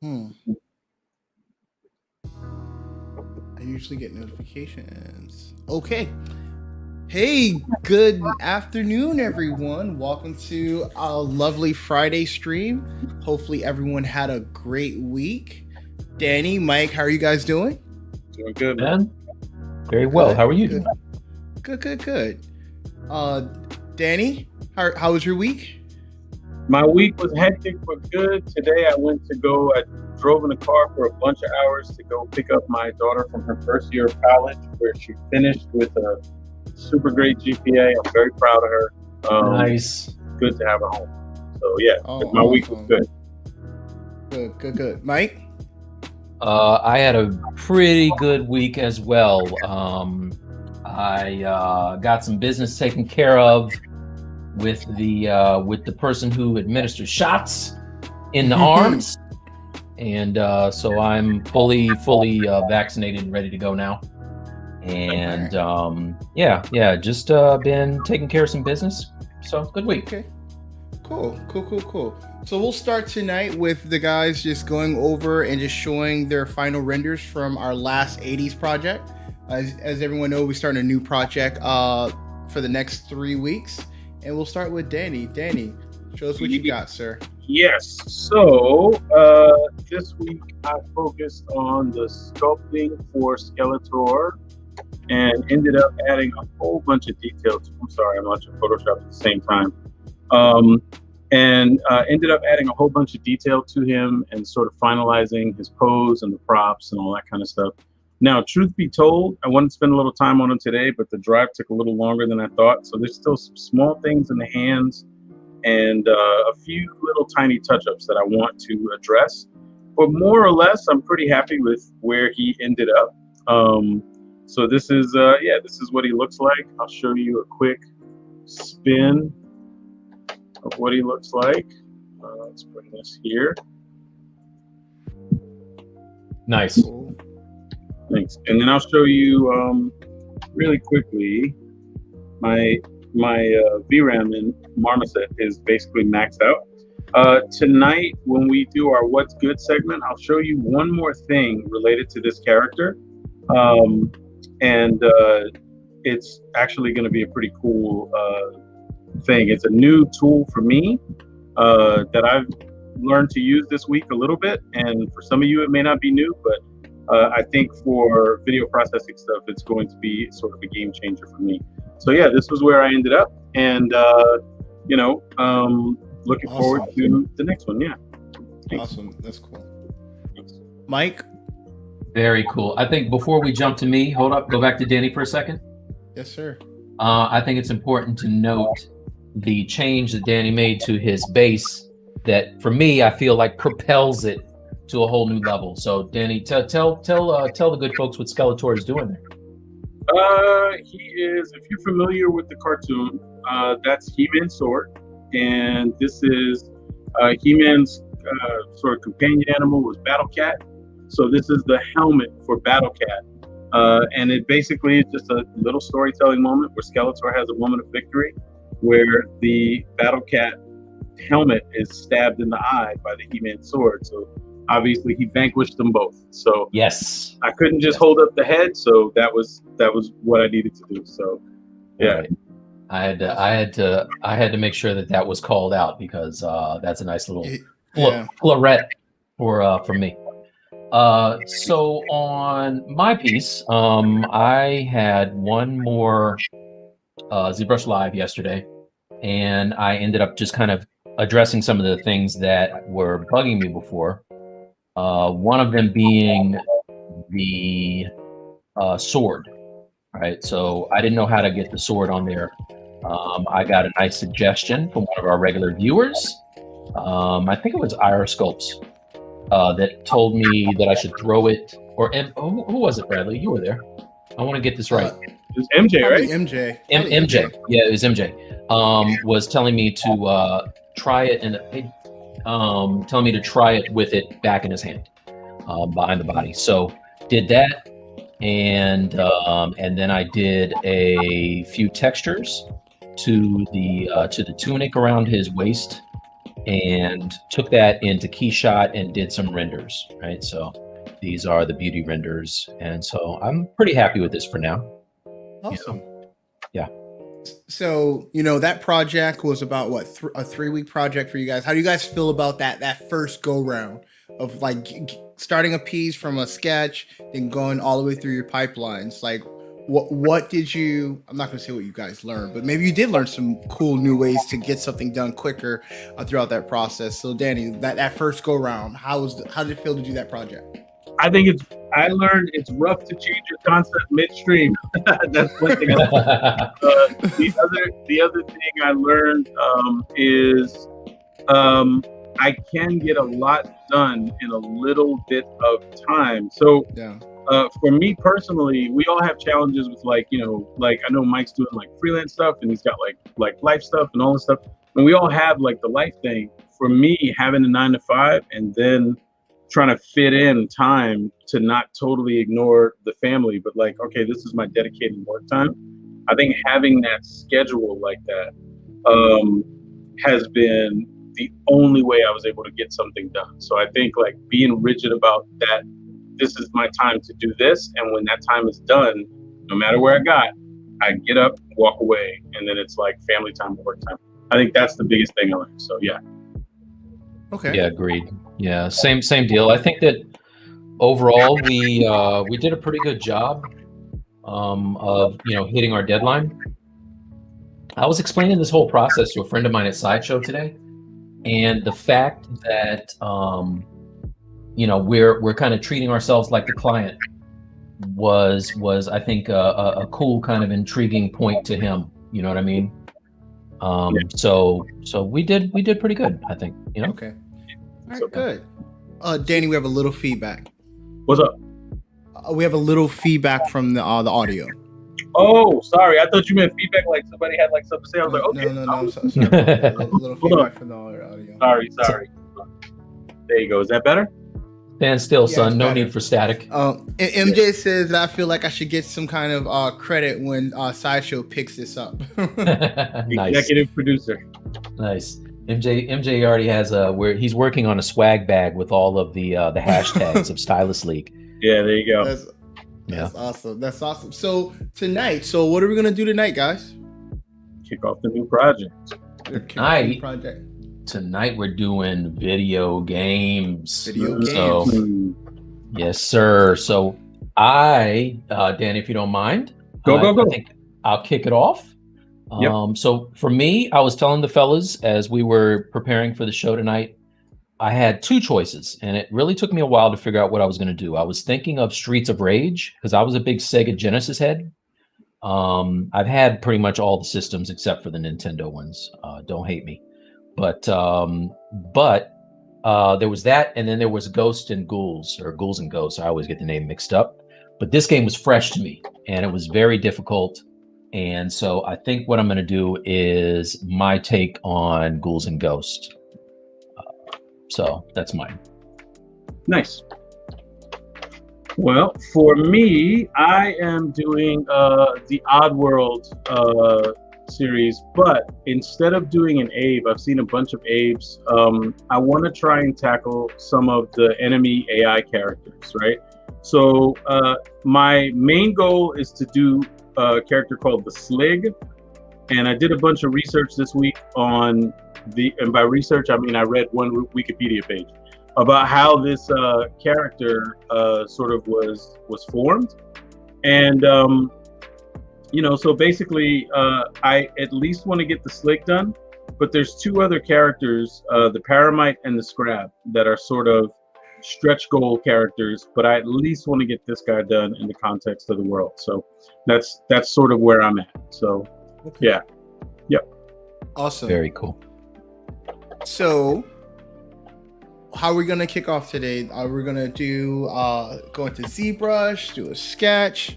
Hmm. I usually get notifications. Okay. Hey, good afternoon, everyone. Welcome to a lovely Friday stream. Hopefully, everyone had a great week. Danny, Mike, how are you guys doing? Doing good, man. Man, very well. Good, How are you good, doing? good. Uh, Danny, how was your week? My week was hectic but good. Today I drove in the car for a bunch of hours to go pick up my daughter from her first year of college, where she finished with a super great GPA. I'm very proud of her. Nice. Good to have her home. So yeah, Oh, my week was awesome. good. Good. Mike? I had a pretty good week as well. I got some business taken care of with the person who administers shots in the arms, and so I'm fully vaccinated and ready to go now. And just been taking care of some business. So good week. Okay. Cool. So we'll start tonight with the guys just going over and just showing their final renders from our last 80s project. As everyone knows, we start a new project for the next 3 weeks. And we'll start with Danny. Danny, show us what you got, sir. Yes. So this week I focused on the sculpting for Skeletor and ended up adding a whole bunch of details. I'm sorry, I'm watching Photoshop at the same time. Ended up adding a whole bunch of detail to him and sort of finalizing his pose and the props and all that kind of stuff. Now, truth be told, I wanted to spend a little time on him today, but the drive took a little longer than I thought. So there's still some small things in the hands and a few little tiny touch-ups that I want to address. But more or less, I'm pretty happy with where he ended up. So this is what he looks like. I'll show you a quick spin of what he looks like. Let's bring this here. Nice. Cool. Thanks. And then I'll show you really quickly my VRAM in Marmoset is basically maxed out. Tonight, when we do our What's Good segment, I'll show you one more thing related to this character. It's actually going to be a pretty cool thing. It's a new tool for me that I've learned to use this week a little bit. And for some of you, it may not be new, but I think for video processing stuff, it's going to be sort of a game changer for me. So yeah, this was where I ended up, and looking forward to the next one. Yeah. Thanks. Awesome. That's cool. Mike? Very cool. I think before we jump to me, hold up, go back to Danny for a second. Yes, sir. I think it's important to note the change that Danny made to his base that, for me, I feel like propels it to a whole new level. So, Danny, tell the good folks what Skeletor is doing there. He is, if you're familiar with the cartoon, that's He-Man's sword, and this is He-Man's sort of companion animal was Battle Cat. So this is the helmet for Battle Cat. And it basically is just a little storytelling moment where Skeletor has a moment of victory, where the Battle Cat helmet is stabbed in the eye by the He-Man sword. So obviously he vanquished them both. So yes, I couldn't just hold up the head. So that was what I needed to do. So yeah, right. I had to make sure that was called out, because that's a nice little floret for me. So on my piece, I had one more ZBrush Live yesterday, and I ended up just kind of addressing some of the things that were bugging me before. One of them being the sword, right? So I didn't know how to get the sword on there. I got a nice suggestion from one of our regular viewers. I think it was Ira Sculpts. That told me that I should throw it, who was it, Bradley? You were there. I want to get this right. It was MJ, right? MJ. MJ. Yeah, it was MJ. Was telling me to try it, and telling me to try it with it back in his hand, behind the body. So did that, and then I did a few textures to the tunic around his waist. and took that into Keyshot and did some renders, right? So these are the beauty renders. And so I'm pretty happy with this for now. Awesome. Yeah. So, that project was about what, a 3-week project for you guys. How do you guys feel about that first go round of like starting a piece from a sketch, then going all the way through your pipelines? Like, what did you, I'm not going to say what you guys learned, but maybe you did learn some cool new ways to get something done quicker throughout that process. So Danny, that first go round, how did it feel to do that project? I learned it's rough to change your concept midstream. That's one thing. The other thing I learned is I can get a lot done in a little bit of time. So yeah. For me personally, we all have challenges with like I know Mike's doing like freelance stuff and he's got like life stuff and all this stuff. And we all have like the life thing. For me, having a 9-to-5 and then trying to fit in time to not totally ignore the family, but like, okay, this is my dedicated work time. I think having that schedule like that has been the only way I was able to get something done. So I think like being rigid about that, this is my time to do this. And when that time is done, no matter where I get up, walk away, and then it's like family time, work time. I think that's the biggest thing I learned. So yeah. Okay. Yeah, agreed. Yeah, same deal. I think that overall we did a pretty good job of hitting our deadline. I was explaining this whole process to a friend of mine at Sideshow today, and the fact that we're kind of treating ourselves like the client was I think a cool kind of intriguing point to him. You know what I mean? So we did pretty good, I think. Okay. All right, good. Danny, we have a little feedback. What's up? We have a little feedback from the audio. Oh, sorry. I thought you meant feedback like somebody had like something to say. I was like, okay. No. Sorry. A little feedback from the audio. Sorry. There you go. Is that better? Stand still, son. No need for static. MJ says I feel like I should get some kind of credit when Sideshow picks this up. Nice. Executive producer. Nice. MJ already has where he's working on a swag bag with all of the hashtags of Stylus League. Yeah, there you go. That's awesome. That's awesome. So tonight, what are we gonna do tonight, guys? Kick off the new project. Tonight we're doing video games. So, yes, sir. So Danny, if you don't mind, go. I think I'll kick it off. Yep. So for me, I was telling the fellas as we were preparing for the show tonight, I had two choices, and it really took me a while to figure out what I was going to do. I was thinking of Streets of Rage because I was a big Sega Genesis head. I've had pretty much all the systems except for the Nintendo ones. Don't hate me, but there was that, and then there was Ghosts and Ghouls, or Ghouls and Ghosts. I always get the name mixed up, but this game was fresh to me, and it was very difficult. And so I think what I'm going to do is my take on Ghouls and Ghosts. So that's mine. Nice. Well, for me, I am doing the Oddworld series, but instead of doing an Abe, I've seen a bunch of Abes. I want to try and tackle some of the enemy AI characters, right? So my main goal is to do a character called the Slig, and I did a bunch of research this week on and by research I mean I read one Wikipedia page about how this character sort of was formed, and so basically I at least want to get the Slig done, but there's two other characters, the Paramite and the Scrab, that are sort of stretch goal characters, but I at least want to get this guy done in the context of the world. So that's sort of where I'm at. So yeah. Yep. Awesome. Very cool. So how are we gonna kick off today? Are we gonna do go into ZBrush, do a sketch?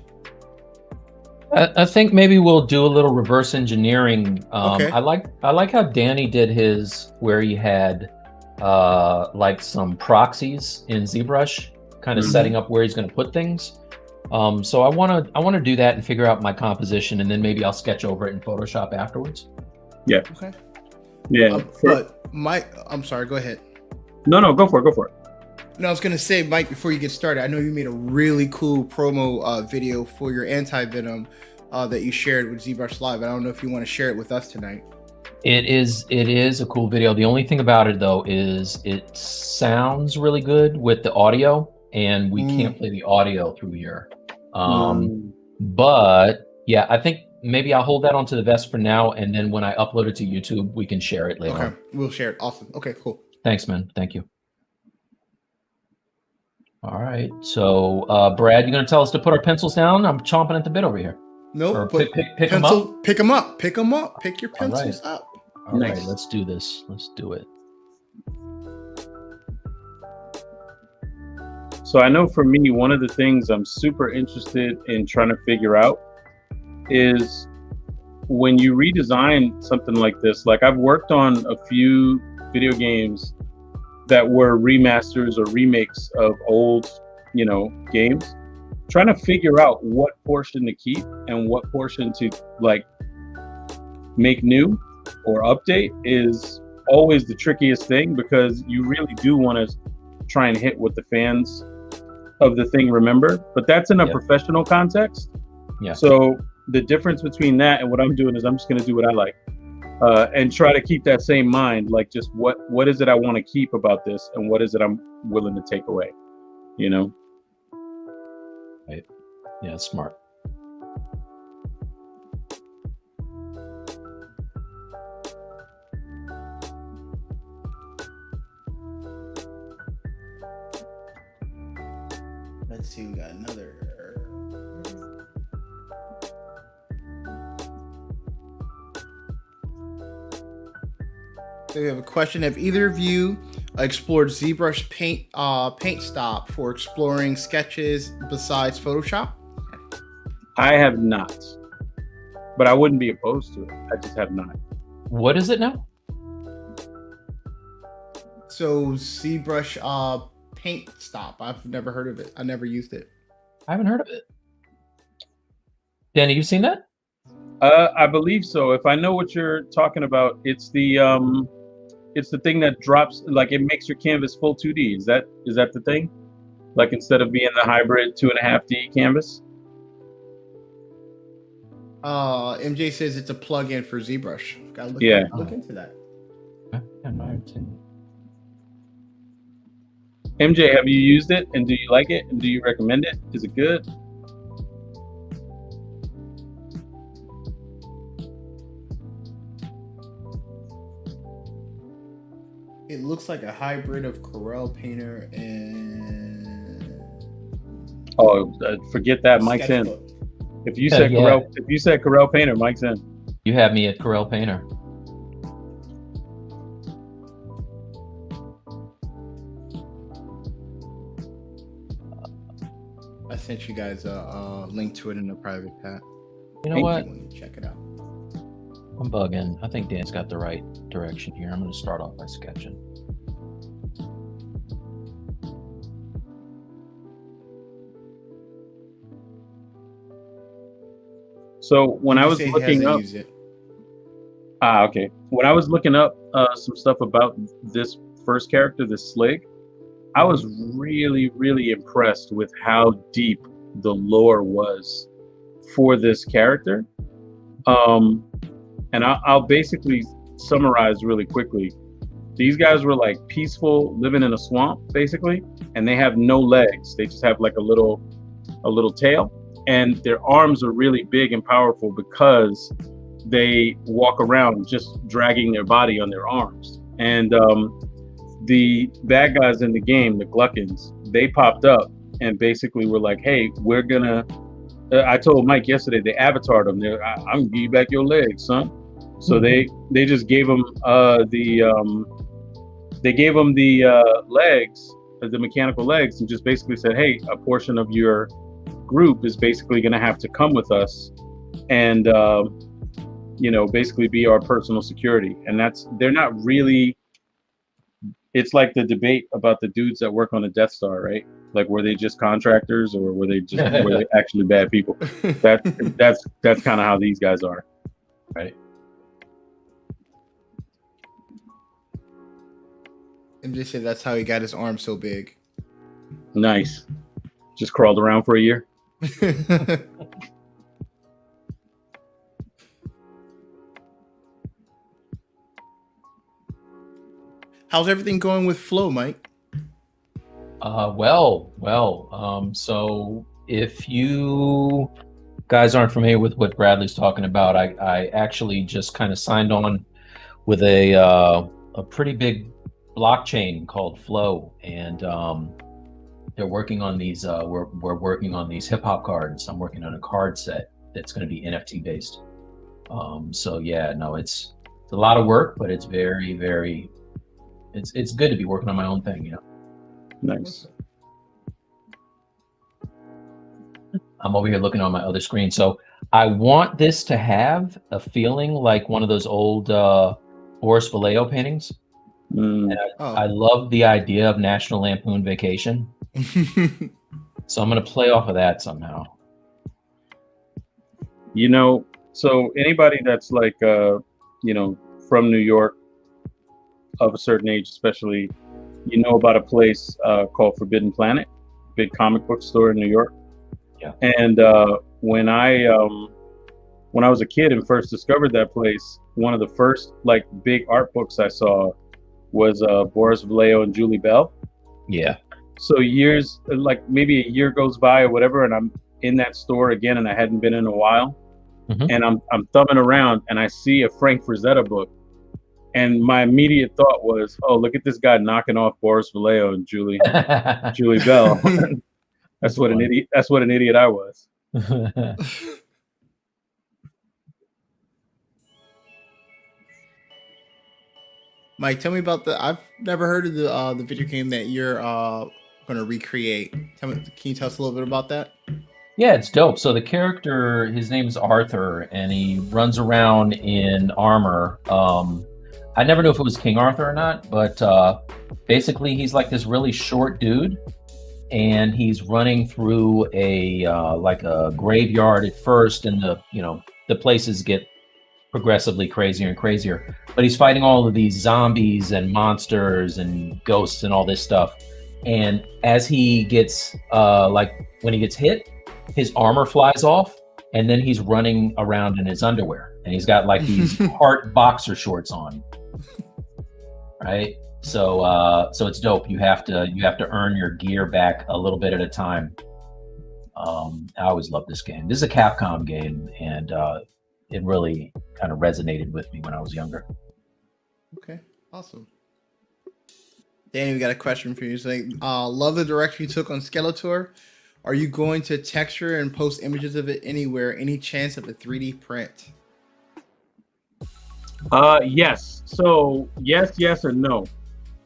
I think maybe we'll do a little reverse engineering. Okay. I like how Danny did his, where he had like some proxies in ZBrush, kind of setting up where he's going to put things. So I want to do that and figure out my composition, and then maybe I'll sketch over it in Photoshop afterwards. Yeah. Okay. Yeah. But Mike, I'm sorry. Go ahead. No, go for it. Go for it. No, I was gonna say, Mike, before you get started, I know you made a really cool promo video for your anti-venom that you shared with ZBrush Live. I don't know if you want to share it with us tonight. It is a cool video. The only thing about it though is it sounds really good with the audio, and we can't play the audio through here. But yeah, I think maybe I'll hold that onto the vest for now, and then when I upload it to YouTube, we can share it later. Okay, we'll share it. Awesome. Okay, cool. Thanks, man. Thank you. All right. So, Brad, you gonna tell us to put our pencils down? I'm chomping at the bit over here. Nope. Pick them up. Pick them up. Pick them up. Pick your pencils up. All right. Let's do this. Let's do it. So I know for me, one of the things I'm super interested in trying to figure out is when you redesign something like this. Like I've worked on a few video games that were remasters or remakes of old, games, trying to figure out what portion to keep and what portion to like make new or update is always the trickiest thing, because you really do want to try and hit what the fans of the thing remember, but that's in a professional context. Yeah. So the difference between that and what I'm doing is I'm just going to do what I like. And try to keep that same mind, like just what is it I want to keep about this, and what is it I'm willing to take away, Right. Yeah, smart. Let's see, we got another. So we have a question. Have either of you explored ZBrush Paint Stop for exploring sketches besides Photoshop? I have not, but I wouldn't be opposed to it. I just have not. What is it now? So ZBrush Paint Stop. I've never heard of it. I never used it. I haven't heard of it. Danny, you seen that? I believe so. If I know what you're talking about, it's the thing that drops, like it makes your canvas full 2D. Is that the thing? Like instead of being the hybrid 2.5D canvas? MJ says it's a plug-in for ZBrush. Gotta look into that. MJ, have you used it, and do you like it, and do you recommend it? Is it good? It looks like a hybrid of Corel Painter and forget that. Mike's in. Sketchbook. If you said Corel Painter, Mike's in. You have me at Corel Painter. I sent you guys a link to it in the private chat. You know what? Check it out. I'm bugging. I think Dan's got the right direction here. I'm going to start off by sketching. So when I was looking up, when I was looking up some stuff about this first character, this Slig, I was really, really impressed with how deep the lore was for this character. And I'll basically summarize really quickly. These guys were like peaceful, living in a swamp, basically, and they have no legs. They just have like a little tail, and their arms are really big and powerful because they walk around just dragging their body on their arms. And the bad guys in the game, the Gluckins, they popped up and basically were like, "Hey, we're gonna." I told Mike yesterday they avatared them. I'm gonna give you back your legs, son. So they just gave him the legs, the mechanical legs, and just basically said, hey, a portion of your group is basically going to have to come with us and basically be our personal security. And they're not really, it's like the debate about the dudes that work on the Death Star, right? Like, were they just contractors, or were they actually bad people? That's kind of how these guys are, right? And they said that's how he got his arm so big. Nice. Just crawled around for a year. How's everything going with Flow, Mike? So if you guys aren't familiar with what Bradley's talking about, I actually just kind of signed on with a pretty big blockchain called Flow, and they're working on these. We're working on these hip hop cards. I'm working on a card set that's going to be NFT based. So yeah, no, it's a lot of work, but it's very, very. It's good to be working on my own thing, you know. Nice. I'm over here looking on my other screen. So I want this to have a feeling like one of those old Boris Vallejo paintings. And I love the idea of National Lampoon Vacation. So I'm going to play off of that somehow. You know, so anybody that's like, from New York, of a certain age, especially, you know about a place called Forbidden Planet, big comic book store in New York. Yeah. And when I was a kid and first discovered that place, one of the first like big art books I saw was Boris Vallejo and Julie Bell. Yeah. So years, like maybe a year goes by or whatever, and I'm in that store again, and I hadn't been in a while, and I'm thumbing around, and I see a Frank Frazetta book. And my immediate thought was, "Oh, look at this guy knocking off Boris Vallejo and Julie Bell." That's what an idiot. That's what an idiot I was. Mike, tell me about I've never heard of the video game that you're going to recreate. Can you tell us a little bit about that? Yeah, it's dope. So the character, his name is Arthur, and he runs around in armor. I never knew if it was King Arthur or not, but basically he's like this really short dude, and he's running through a like a graveyard at first, and the places get progressively crazier and crazier. But he's fighting all of these zombies and monsters and ghosts and all this stuff. And as he gets when he gets hit, his armor flies off, and then he's running around in his underwear, and he's got like these heart boxer shorts on. Right, so it's dope. You have to earn your gear back a little bit at a time. I always loved this game. This is a Capcom game, and it really kind of resonated with me when I was younger. Okay, awesome. Danny, we got a question for you. Saying, love the direction you took on Skeletor. Are you going to texture and post images of it anywhere? Any chance of a 3D print? Yes. So yes or no.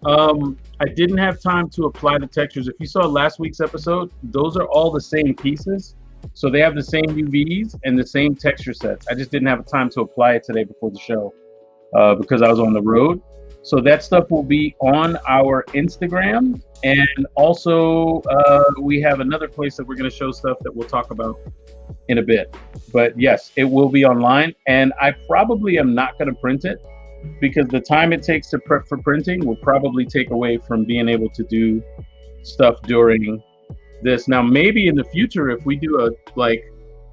I didn't have time to apply the textures. If you saw last week's episode, those are all the same pieces. So they have the same UVs and the same texture sets. I just didn't have time to apply it today before the show because I was on the road. So that stuff will be on our Instagram. And also we have another place that we're going to show stuff that we'll talk about in a bit. But yes, it will be online. And I probably am not going to print it because the time it takes to prep for printing will probably take away from being able to do stuff during this. Now, maybe in the future, if we do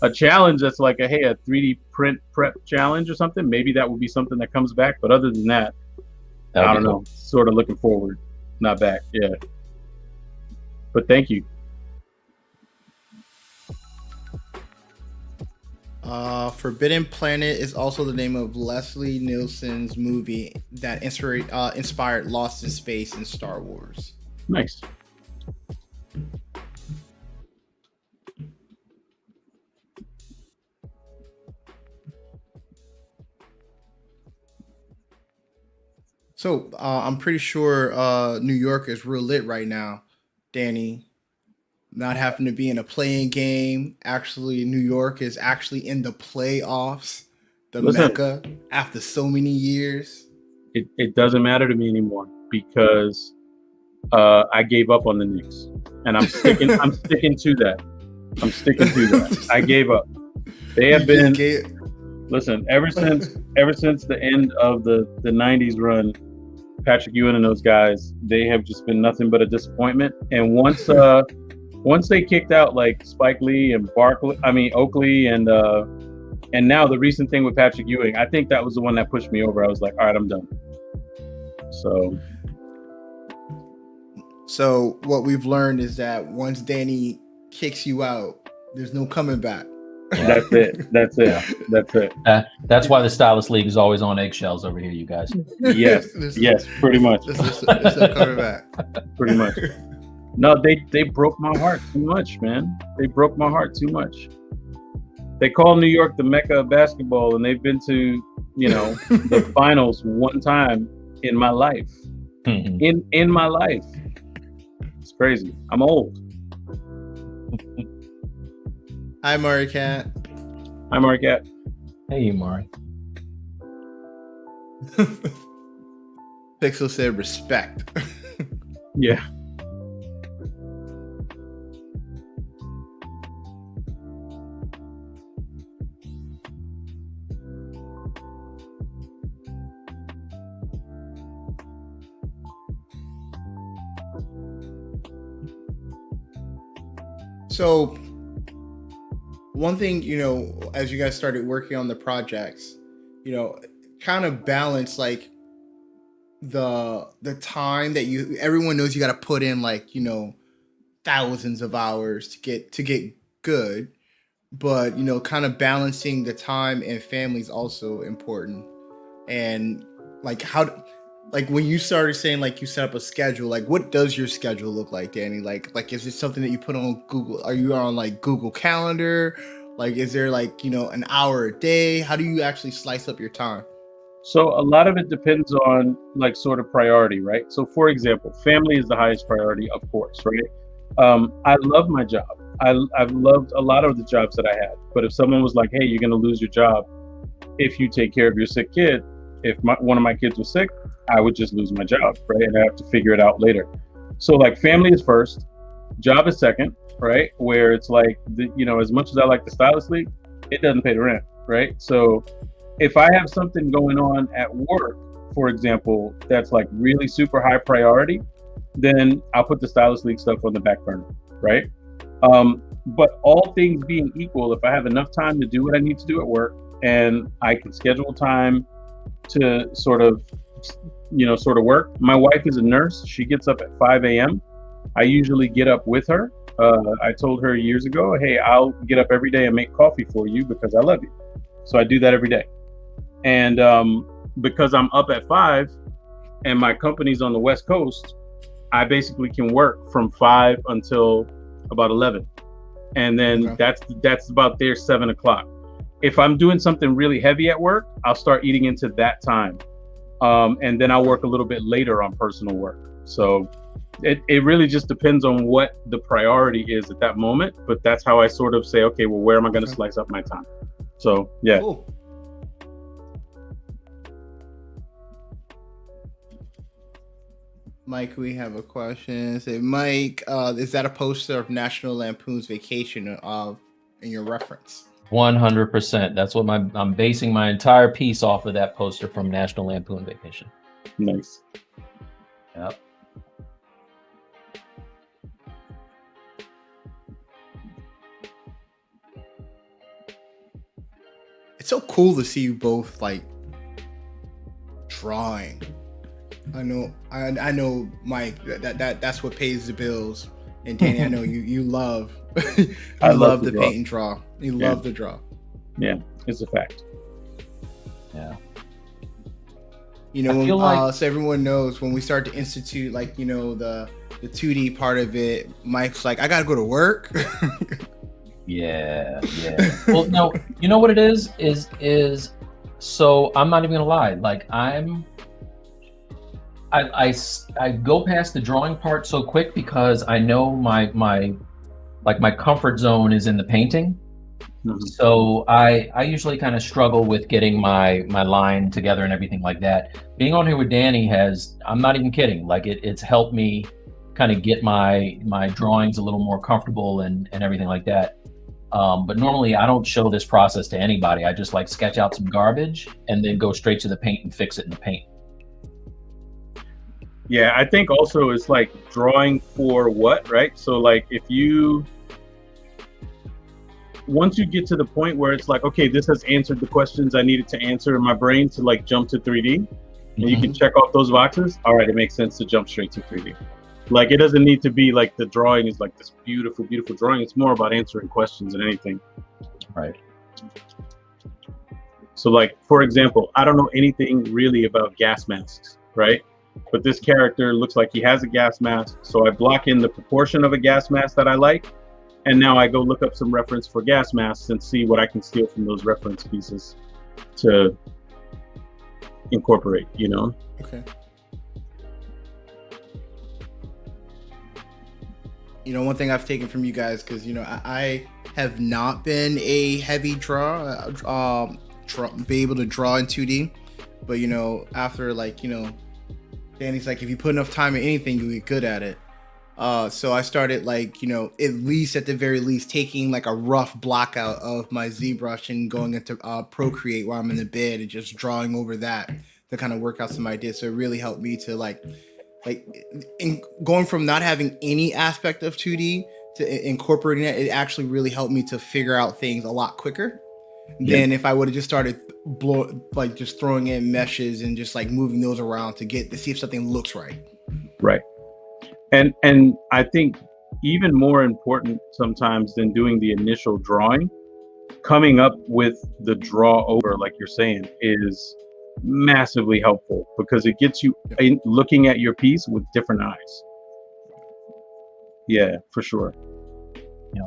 a challenge that's like a 3D print prep challenge or something, maybe that will be something that comes back. But other than that, I don't know, sort of looking forward, not back. Yeah. But thank you. Forbidden Planet is also the name of Leslie Nielsen's movie that inspired Lost in Space and Star Wars. Nice. So I'm pretty sure New York is real lit right now, Danny. Not having to be in a playing game. Actually, New York is actually in the playoffs, the Mecca, after so many years. It doesn't matter to me anymore because I gave up on the Knicks, and I'm sticking to that. I'm sticking to that. I gave up. They have been listen ever since the end of the 90s run. Patrick Ewing and those guys, they have just been nothing but a disappointment. And once they kicked out like Spike Lee and Oakley and now the recent thing with Patrick Ewing, I think that was the one that pushed me over. I was like, all right, I'm done. So what we've learned is that once Danny kicks you out, there's no coming back. That's it. That's it. That's why the Stylus League is always on eggshells over here, you guys. Yes, pretty much. There's no coming back. Pretty much. No, they broke my heart too much, man. They broke my heart too much. They call New York the Mecca of basketball, and they've been to, the finals one time in my life. Mm-hmm. In my life. It's crazy. I'm old. Hi, Mari Cat. Hi, Mari Cat. Hey, Mari. Pixel said respect. Yeah. So one thing, as you guys started working on the projects, kind of balance like the time that everyone knows you got to put in like, thousands of hours to get good, but kind of balancing the time and family is also important. And like like when you started saying like you set up a schedule, like what does your schedule look like, Danny? Like is it something that you put on Google? Are you on like Google Calendar? Like is there like an hour a day? How do you actually slice up your time? So a lot of it depends on like sort of priority, right? So for example, family is the highest priority, of course, right? I love my job. I've loved a lot of the jobs that I had, but if someone was like, hey, you're going to lose your job if you take care of your sick kid, if one of my kids was sick, I would just lose my job, right? And I have to figure it out later. So like family is first, job is second, right? Where it's like, as much as I like the Stylus League, it doesn't pay the rent, right? So if I have something going on at work, for example, that's like really super high priority, then I'll put the Stylus League stuff on the back burner, right? But all things being equal, if I have enough time to do what I need to do at work and I can schedule time to sort of work. My wife is a nurse. She gets up at 5 a.m. I usually get up with her. I told her years ago, hey, I'll get up every day and make coffee for you because I love you. So I do that every day. And because I'm up at 5 and my company's on the West Coast, I basically can work from 5 until about 11. And then that's about there 7 o'clock. If I'm doing something really heavy at work, I'll start eating into that time. And then I'll work a little bit later on personal work. So it really just depends on what the priority is at that moment. But that's how I sort of say, okay, well, where am I going to slice up my time? So, yeah. Cool. Mike, we have a question. Say, Mike, is that a poster of National Lampoon's Vacation in your reference? 100%. That's what I'm basing my entire piece off of that poster from National Lampoon Vacation. Nice. Yep. It's so cool to see you both like drawing. I know, Mike. That's what pays the bills. And Danny, I know you love. I love the paint and draw. You love the draw. Yeah, it's a fact. Yeah. So everyone knows when we start to institute, like the 2D part of it, Mike's like, I gotta go to work. Yeah. Well, no, you know what it is. So I'm not even gonna lie. Like I go past the drawing part so quick because I know my comfort zone is in the painting. Mm-hmm. So I usually kind of struggle with getting my line together and everything like that. Being on here with Danny I'm not even kidding. Like it's helped me kind of get my drawings a little more comfortable and everything like that. But normally I don't show this process to anybody. I just like sketch out some garbage and then go straight to the paint and fix it in the paint. Yeah, I think also it's like drawing for what, right? So like if you once you get to the point where it's like, okay, this has answered the questions I needed to answer in my brain to like jump to 3D, and you can check off those boxes, all right, it makes sense to jump straight to 3D. Like it doesn't need to be like the drawing is like this beautiful, beautiful drawing. It's more about answering questions than anything. Right. So like, for example, I don't know anything really about gas masks, right? But this character looks like he has a gas mask. So I block in the proportion of a gas mask that I like. And now I go look up some reference for gas masks and see what I can steal from those reference pieces to incorporate, you know? Okay. You know, one thing I've taken from you guys, because, you know, I have not been a heavy be able to draw in 2D. But, you know, after, like, you know, Danny's like, if you put enough time in anything, you get good at it. So I started, like, you know, at the very least, taking like a rough block out of my ZBrush and going into Procreate while I'm in the bed and just drawing over that to kind of work out some ideas. So it really helped me to like in going from not having any aspect of 2D to incorporating it actually really helped me to figure out things a lot quicker than if I would have just started just throwing in meshes and just like moving those around to see if something looks right. Right. And I think even more important sometimes than doing the initial drawing, coming up with the draw over, like you're saying, is massively helpful because it gets you looking at your piece with different eyes. Yeah, for sure. Yeah.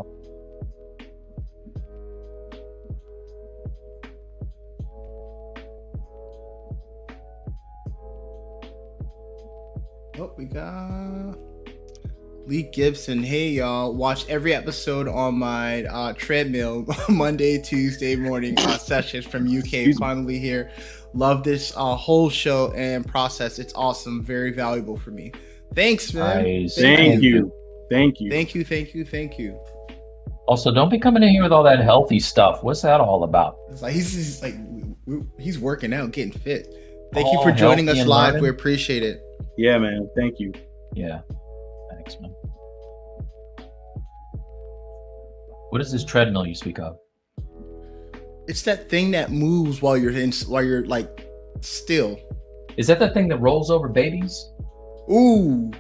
Oh, we got Lee Gibson. Hey, y'all. Watch every episode on my treadmill Monday, Tuesday morning sessions from UK. Finally here. Love this whole show and process. It's awesome. Very valuable for me. Thanks, man. Nice. Thank you. Also, don't be coming in here with all that healthy stuff. What's that all about? It's like he's working out, getting fit. Thank you for joining us live. Learning. We appreciate it. Yeah, man. Thank you. Yeah. Thanks, man. What is this treadmill you speak of? It's that thing that moves while you're like still. Is that the thing that rolls over babies? Ooh,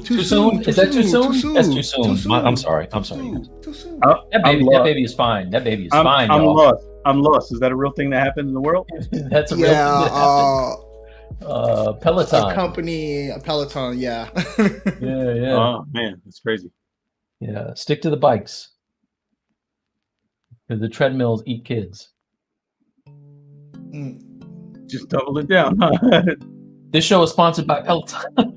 too soon. Is that too soon? That's too soon. I'm sorry. Too soon. That baby is fine. That baby is fine. I'm lost. Is that a real thing that happened in the world? That's a real thing that happened. Peloton. A company, Peloton, yeah. Yeah. Oh man, that's crazy. Yeah, stick to the bikes. The treadmills eat kids. Just double it down. This show is sponsored by Peloton.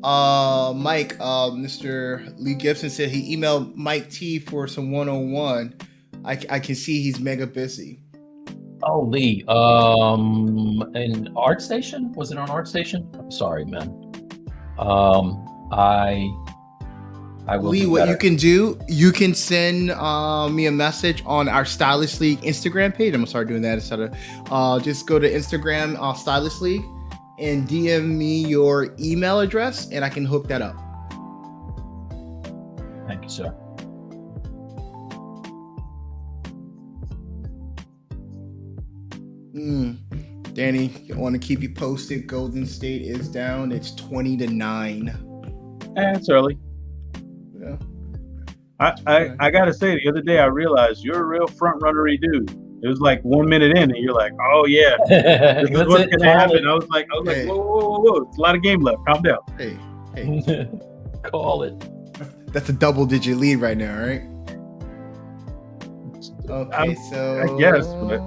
Mike, Mr. Lee Gibson said he emailed Mike T for some 101. I can see he's mega busy. Oh, Lee. In ArtStation? Was it on ArtStation? I'm sorry, man. I will. Lee, what you can do, you can send me a message on our Stylus League Instagram page. I'm gonna start doing that instead of just go to Instagram Stylus League and DM me your email address and I can hook that up. Thank you, sir. Danny, I want to keep you posted. Golden State is down. It's 20-9. It's early. Yeah. I gotta say, the other day I realized you're a real front runnery dude. It was like 1 minute in, and you're like, "Oh yeah, this is what's gonna happen." I was like, hey. Whoa! It's a lot of game left. Calm down. Hey. Call it. That's a double-digit lead right now, right? Okay, so I guess. But...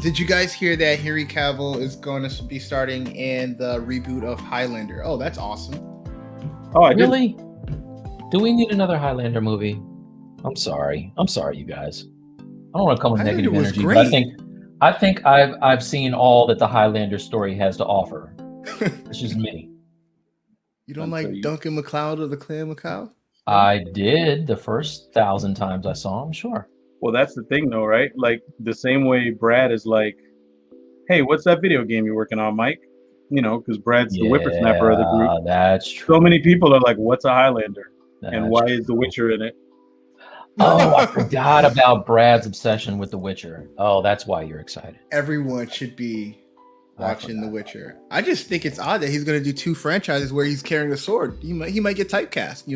did you guys hear that Henry Cavill is going to be starting in the reboot of Highlander? Oh, that's awesome. Oh, I really? Do we need another Highlander movie? I'm sorry, you guys. I don't want to come with negative energy, but I think I've seen all that the Highlander story has to offer. It's just me. You don't like Duncan MacLeod of the Clan MacLeod? I did the first 1,000 times I saw him, sure. Well, that's the thing, though, right? Like the same way Brad is like, "Hey, what's that video game you're working on, Mike?" because Brad's the whippersnapper of the group. That's true. So many people are like, "What's a Highlander?" and why true. is The Witcher in it? Oh, I forgot about Brad's obsession with The Witcher. Oh, that's why you're excited. Everyone should be watching The Witcher. I just think it's odd that he's going to do 2 franchises where he's carrying a sword. He might get typecast,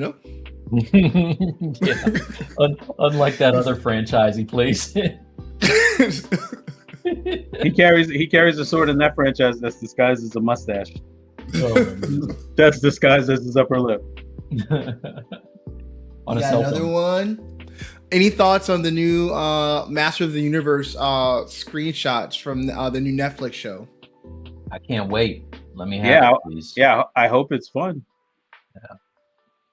Unlike that other franchise he plays in. He carries a sword in that franchise that's disguised as a mustache. Oh, that's disguised as his upper lip. On a cell another phone. one. Any thoughts on the new Master of the Universe screenshots from the new Netflix show? I can't wait. Let me have it, please. Yeah, I hope it's fun. Yeah.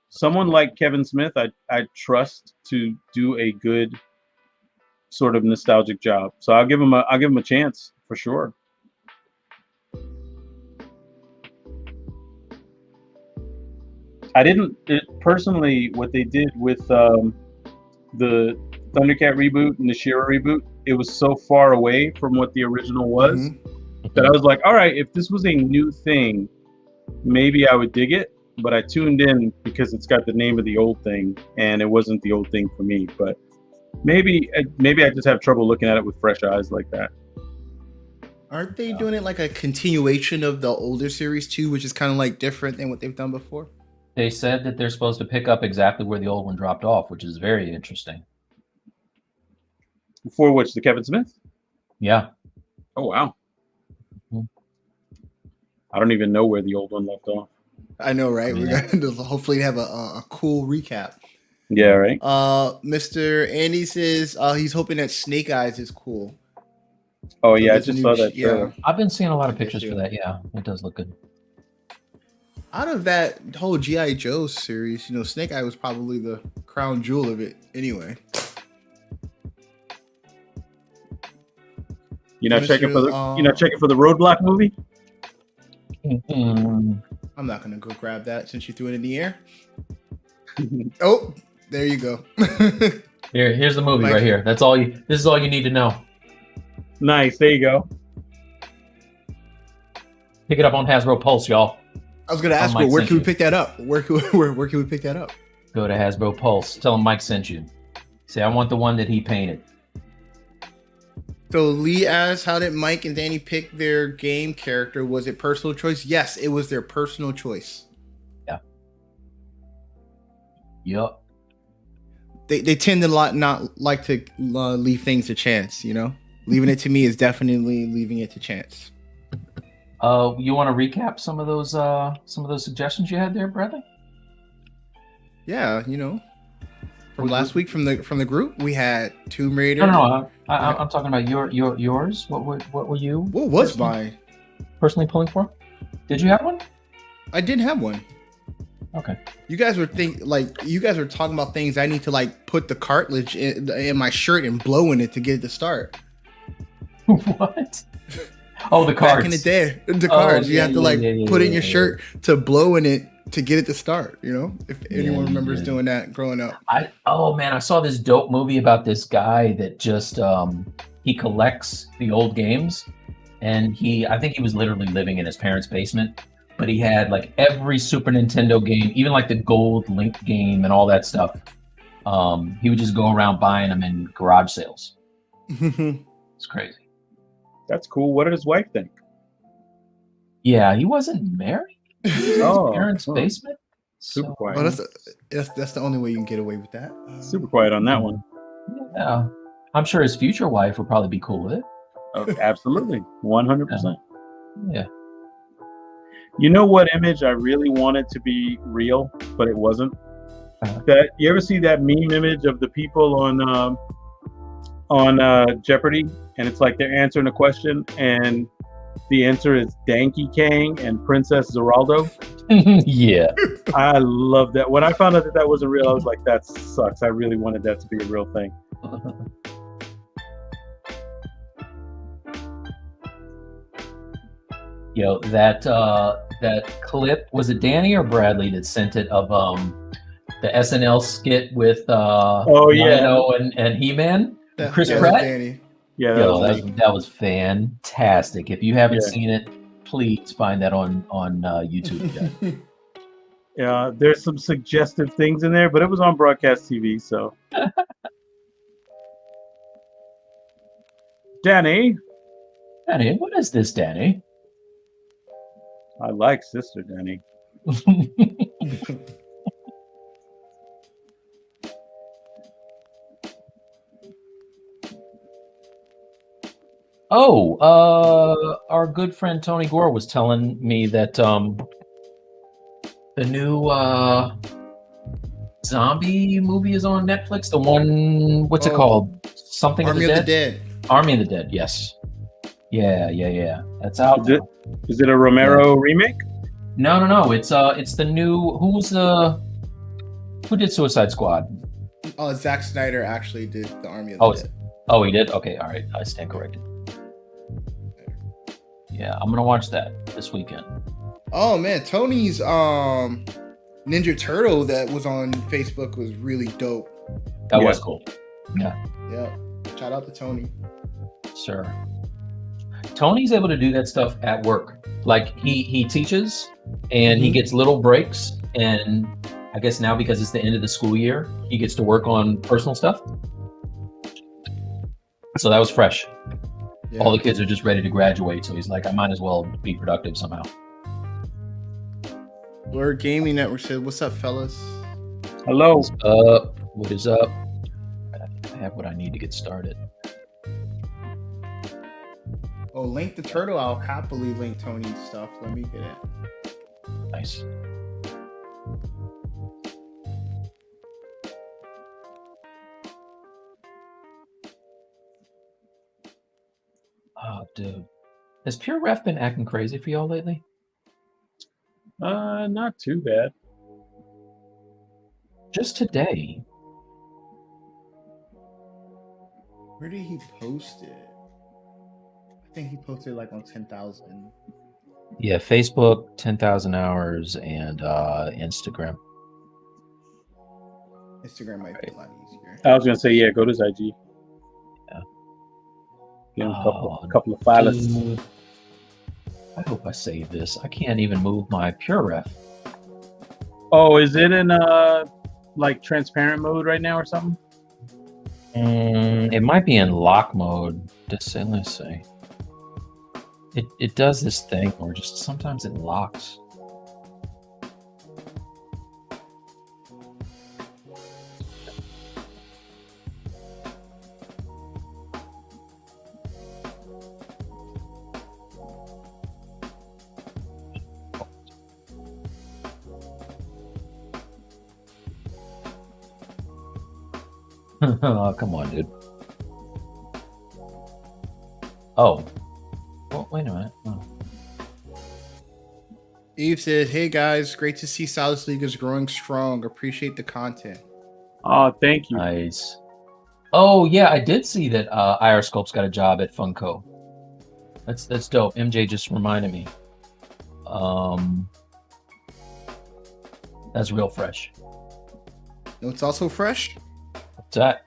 Someone like Kevin Smith, I trust to do a good sort of nostalgic job. So I'll give him a chance for sure. Personally, what they did with the Thundercat reboot and the She-Ra reboot, it was so far away from what the original was that I was like, all right, if this was a new thing, maybe I would dig it. But I tuned in because it's got the name of the old thing, and it wasn't the old thing for me. But maybe I just have trouble looking at it with fresh eyes like that. Aren't they doing it like a continuation of the older series too, which is kind of like different than what they've done before? They said that they're supposed to pick up exactly where the old one dropped off, which is very interesting. For which, the Kevin Smith? Yeah. Oh, wow. I don't even know where the old one left off. I know, right? We're going to hopefully have a cool recap. Yeah, right. Mr. Andy says he's hoping that Snake Eyes is cool. Oh, yeah, I just saw that. Yeah. I've been seeing a lot of pictures for that. Yeah, it does look good. Out of that whole G.I. Joe series, Snake Eye was probably the crown jewel of it anyway. Checking for the Roadblock movie? I'm not gonna go grab that since you threw it in the air. Oh, there you go. Here's the movie right here. This is all you need to know. Nice, there you go. Pick it up on Hasbro Pulse, y'all. I was gonna ask, where can we pick that up? Where can we pick that up? Go to Hasbro Pulse. Tell him Mike sent you. Say, I want the one that he painted. So Lee asks, how did Mike and Danny pick their game character? Was it personal choice? Yes, it was their personal choice. Yeah. Yup. They tend to not like to leave things to chance, Leaving it to me is definitely leaving it to chance. You want to recap some of those suggestions you had there, Bradley? Yeah, from last week from the group, we had Tomb Raider. No, I'm talking about yours. What were you? What was mine? Personally pulling for? Did you have one? I didn't have one. Okay. You guys were talking about things I need to put the cartilage in my shirt and blow in it to get it to start. What? Oh, the cards. Back in the day, the cards. You have to put in your shirt to blow in it to get it to start. If anyone remembers doing that growing up. I saw this dope movie about this guy that just he collects the old games, and I think he was literally living in his parents' basement, but he had every Super Nintendo game, even the Gold Link game and all that stuff. He would just go around buying them in garage sales. It's crazy. That's cool. What did his wife think? Yeah, he wasn't married. He was in his parents' basement. Super quiet. Well, that's the only way you can get away with that. Super quiet on that one. Yeah, I'm sure his future wife would probably be cool with it. Oh, absolutely, 100%. Yeah. You know what image I really wanted to be real, but it wasn't? That you ever see that meme image of the people on Jeopardy, and it's they're answering a question, and the answer is Danky Kang and Princess Zeraldo? Yeah. I love that. When I found out that wasn't real, I was like, that sucks. I really wanted that to be a real thing. Yo, that clip, was it Danny or Bradley that sent it of the SNL skit with Rhino and He-Man? Chris Pratt? Danny. Yeah, that was fantastic. If you haven't seen it, please find that on YouTube. Jack. Yeah, there's some suggestive things in there, but it was on broadcast TV, so. Danny. Danny, what is this, Danny? I like Sister Danny. Oh, our good friend Tony Gore was telling me that the new zombie movie is on Netflix. The one, what's it called? Something Army of the Dead. Army of the Dead. Yes. Yeah. That's out. Is it a Romero remake? No. It's the new. Who did Suicide Squad? Oh, Zack Snyder actually did the Army of the Dead. Oh, he did. Okay, all right. I stand corrected. Yeah, I'm gonna watch that this weekend. Oh man, Tony's Ninja Turtle that was on Facebook was really dope. That was cool. Yeah. Shout out to Tony. Sure. Tony's able to do that stuff at work. Like he teaches and he gets little breaks, and I guess now because it's the end of the school year, he gets to work on personal stuff. So that was fresh. Yeah. All the kids are just ready to graduate, so he's like, I might as well be productive somehow. Blur Gaming Network said, "What's up, fellas?" Hello. What's up? What is up? I have what I need to get started. Oh, Link the Turtle. I'll happily link Tony's stuff. Let me get it. Nice. Oh, dude. Has Pure Ref been acting crazy for y'all lately? Not too bad. Just today. Where did he post it? I think he posted like on 10,000. Yeah, Facebook, 10,000 hours, and Instagram. Instagram might be a lot easier. I was gonna say, yeah, go to his IG. Yeah. Give him a couple of Stylus. I hope I save this. I can't even move my Pure Ref. Oh, is it in like transparent mode right now or something? It might be in lock mode. Let's see. It does this thing where just sometimes it locks. Oh, come on, dude. Oh. Well, wait a minute. Oh. Eve said, "Hey guys, great to see Stylus League is growing strong. Appreciate the content." Oh, thank you. Nice. Oh yeah, I did see that IR Sculpt's got a job at Funko. That's dope. MJ just reminded me. That's real fresh. No, it's also fresh. What's that?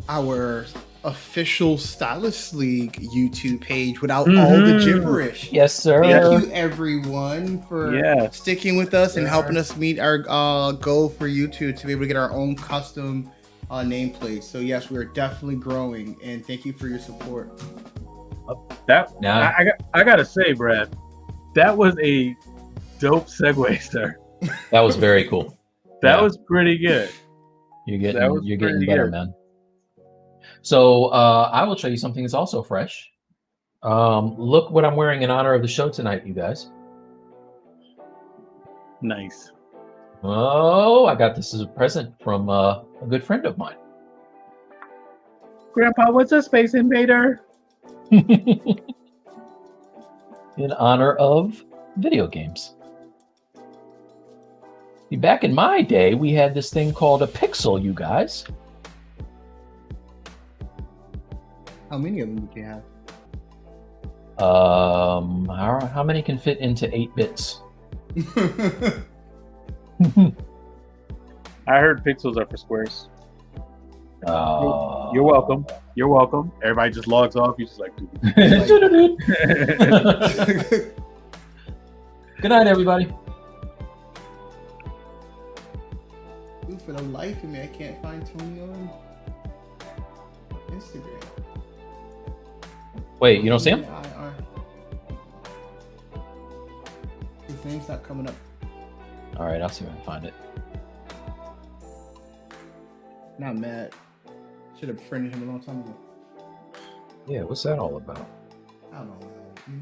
Our official Stylus League YouTube page without all the gibberish. Yes, sir. Thank you, everyone, for sticking with us and helping us meet our goal for YouTube to be able to get our own custom nameplate. So yes, we are definitely growing, and thank you for your support. I gotta say, Brad, that was a dope segue, sir. That was very cool. That was pretty good. You're getting better, man. So I will show you something that's also fresh. Look what I'm wearing in honor of the show tonight, you guys. Nice. Oh, I got this as a present from a good friend of mine. Grandpa, what's a Space Invader? In honor of video games. See, back in my day, we had this thing called a pixel, you guys. How many of them did you have? How many can fit into 8 bits? I heard pixels are for squares. You're welcome. You're welcome. Everybody just logs off. You're just like, Good night, everybody. Dude, for the life of me, I can't find Tony on Instagram. Wait, you don't see him? His name's not coming up. All right, I'll see if I can find it. Not mad. Should have friended him a long time ago. Yeah, what's that all about? I don't know. You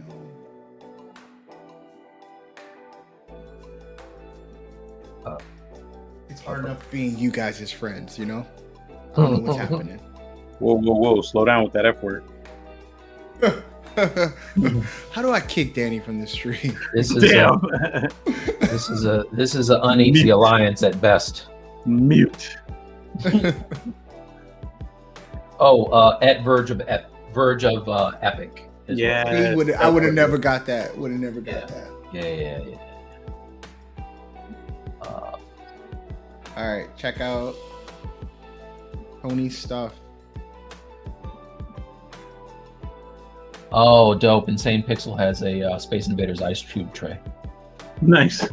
know, it's hard enough being you guys as friends. You know, I don't know what's happening. Whoa! Slow down with that F word. How do I kick Danny from the street? This is this is an uneasy alliance at best. Mute. At verge of epic. Yeah, I would have never got that. Would have never got that. Yeah. All right, check out Tony's stuff. Oh, dope! Insane Pixel has a Space Invaders ice cube tray. Nice.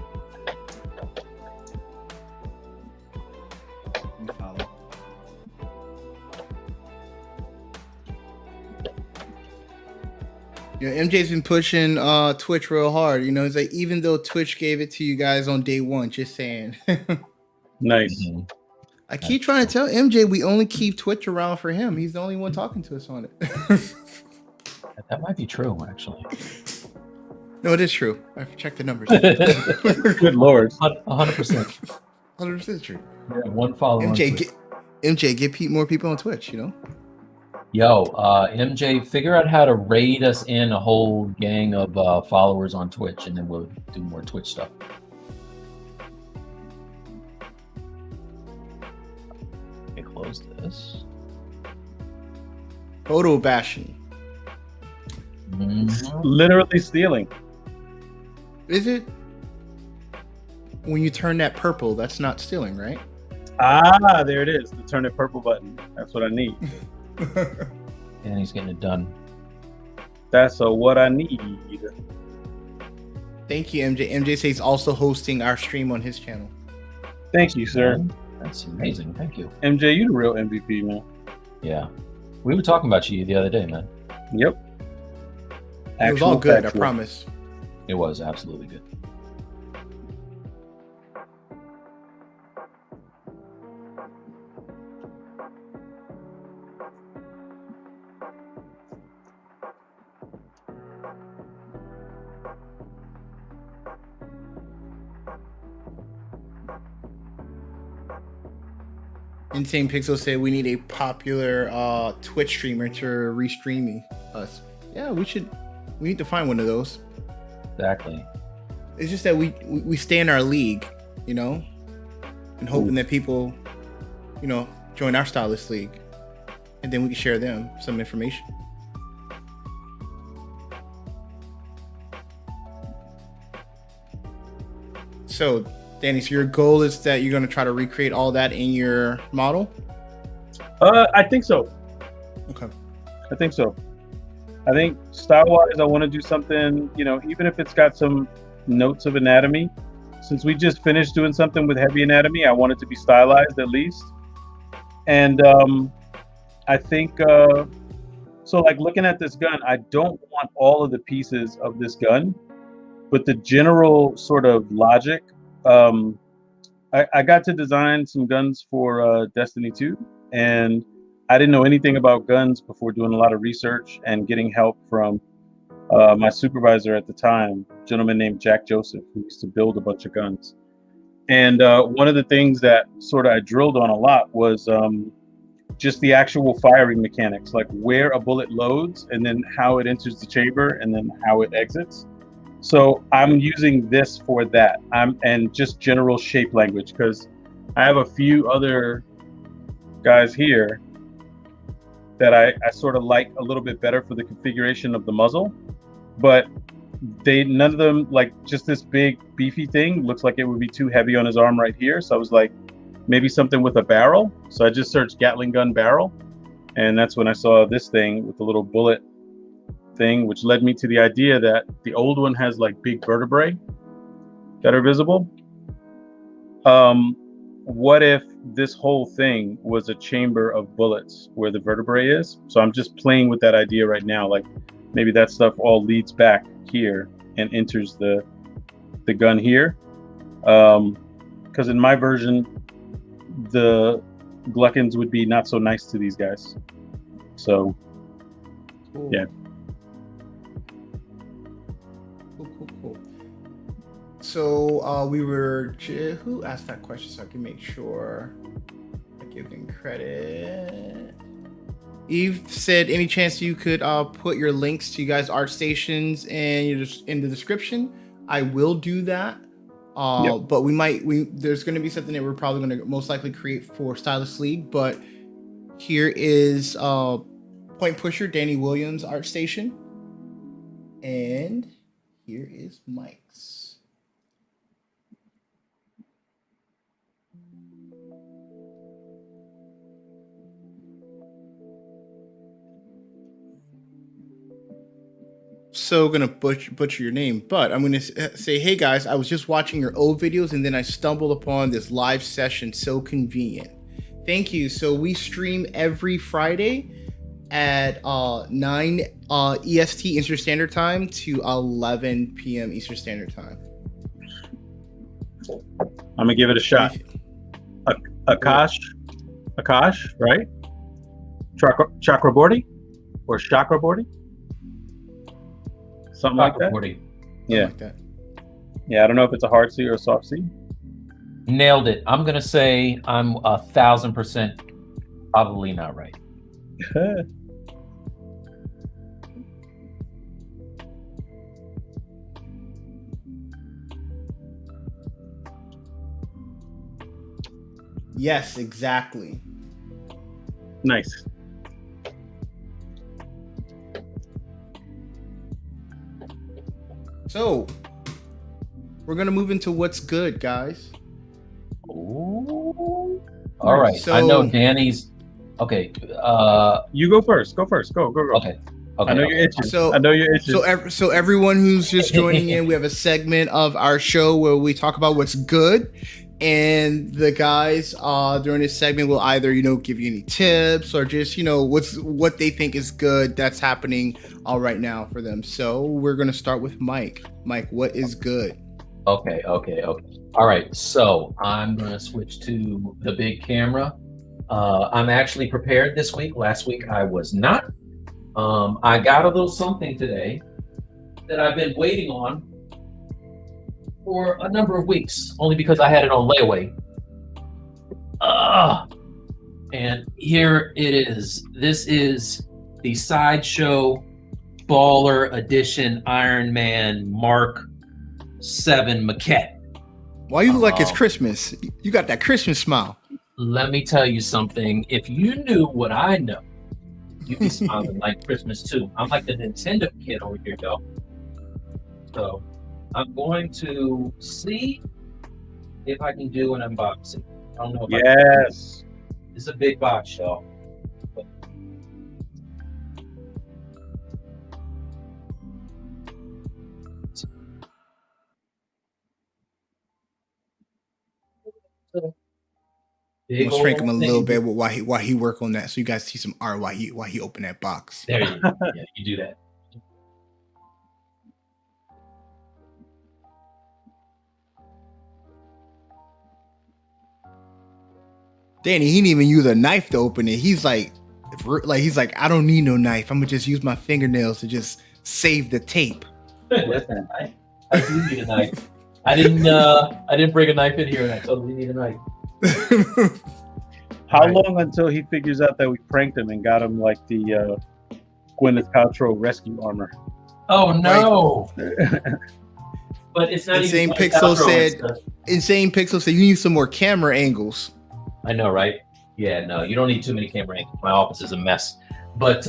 You know, MJ's been pushing Twitch real hard. You know, it's like even though Twitch gave it to you guys on day one, just saying. Nice. Mm-hmm. I keep trying to tell MJ we only keep Twitch around for him. He's the only one talking to us on it. That might be true, actually. No, it is true. I've checked the numbers. Good Lord. 100%. 100% true. Yeah, one follower. MJ, get more people on Twitch, you know? Yo, MJ, figure out how to raid us in a whole gang of followers on Twitch, and then we'll do more Twitch stuff. Okay, close this. Photo bashing. Mm-hmm. Literally stealing. Is it? When you turn that purple, that's not stealing, right? Ah, there it is. The turn it purple button. That's what I need. And he's getting it done. That's what I need. Thank you, MJ. MJ says he's also hosting our stream on his channel. Thank you, sir. That's amazing. Thank you. MJ, you the real MVP, man. Yeah. We were talking about you the other day, man. Yep. It was all good, I promise. It was absolutely good. Insane Pixel said we need a popular Twitch streamer to restream us. Yeah, we need to find one of those. Exactly. It's just that we stay in our league, you know, and hoping that people, you know, join our Stylus league, and then we can share them some information. So, Danny, so your goal is that you're going to try to recreate all that in your model? I think so. Okay. I think so. I think style-wise, I want to do something, you know, even if it's got some notes of anatomy. Since we just finished doing something with heavy anatomy, I want it to be stylized at least. And I think, so like looking at this gun, I don't want all of the pieces of this gun, but the general sort of logic. I got to design some guns for Destiny 2, and I didn't know anything about guns before doing a lot of research and getting help from my supervisor at the time, a gentleman named Jack Joseph, who used to build a bunch of guns. And one of the things that sort of I drilled on a lot was just the actual firing mechanics, like where a bullet loads and then how it enters the chamber and then how it exits. So I'm using this for that. And just general shape language, because I have a few other guys here that I sort of like a little bit better for the configuration of the muzzle, but none of them, like just this big beefy thing looks like it would be too heavy on his arm right here. So I was like, maybe something with a barrel. So I just searched Gatling gun barrel, and that's when I saw this thing with the little bullet thing, which led me to the idea that the old one has like big vertebrae that are visible. What if this whole thing was a chamber of bullets where the vertebrae is? So I'm just playing with that idea right now. Like maybe that stuff all leads back here and enters the gun here. Because in my version, the Gluckins would be not so nice to these guys. So, Cool. Yeah. Cool. So who asked that question so I can make sure I'm giving credit. Eve said, any chance you could put your links to you guys' art stations and in the description? I will do that. Yep. But there's going to be something that we're probably going to most likely create for Stylus League. But here is Point Pusher Danny Williams' art station, and here is Mike's. So gonna butcher your name, but I'm gonna say, hey guys, I was just watching your old videos and then I stumbled upon this live session. So convenient. Thank you. So we stream every Friday at 9 EST Eastern Standard Time to 11 p.m. Eastern Standard Time. I'm gonna give it a shot. Akash, right? Chakraborty or Chakraborty? Something like that. Yeah. Like that. Yeah, I don't know if it's a hard C or a soft C. Nailed it. I'm gonna say I'm 1,000% probably not right. Yes, exactly. Nice. So we're gonna move into what's good, guys. Ooh. All right. So, I know Danny's. Okay. You go first. Go. Okay. I know you're itching. So everyone who's just joining in, we have a segment of our show where we talk about what's good, and the guys during this segment will either give you any tips or just what they think is good that's happening right now for them. So we're gonna start with Mike. Mike, what is good? Okay. All right. So I'm gonna switch to the big camera. I'm actually prepared this week. Last week I was not. I got a little something today that I've been waiting on for a number of weeks, only because I had it on layaway. And here it is. This is the Sideshow Baller Edition Iron Man Mark 7 maquette. Why you look like it's Christmas? You got that Christmas smile. Let me tell you something. If you knew what I know, you'd be smiling like Christmas too. I'm like the Nintendo kid over here, though. So I'm going to see if I can do an unboxing. I don't know if Yes. It's a big box, y'all. I'm gonna shrink him a little bit while he work on that, so you guys see some art while he open that box. There you go. Yeah, you do that. Danny, he didn't even use a knife to open it. He's like, I don't need no knife. I'm gonna just use my fingernails to just save the tape. Listen, I do need a knife. I didn't bring a knife in here, and I totally need a knife. How long until he figures out that we pranked him and got him like the Gwyneth Paltrow rescue armor? Oh no! But it's not Insane even. Insane Pixel said you need some more camera angles. I know, right? Yeah, no, you don't need too many camera angles. My office is a mess. But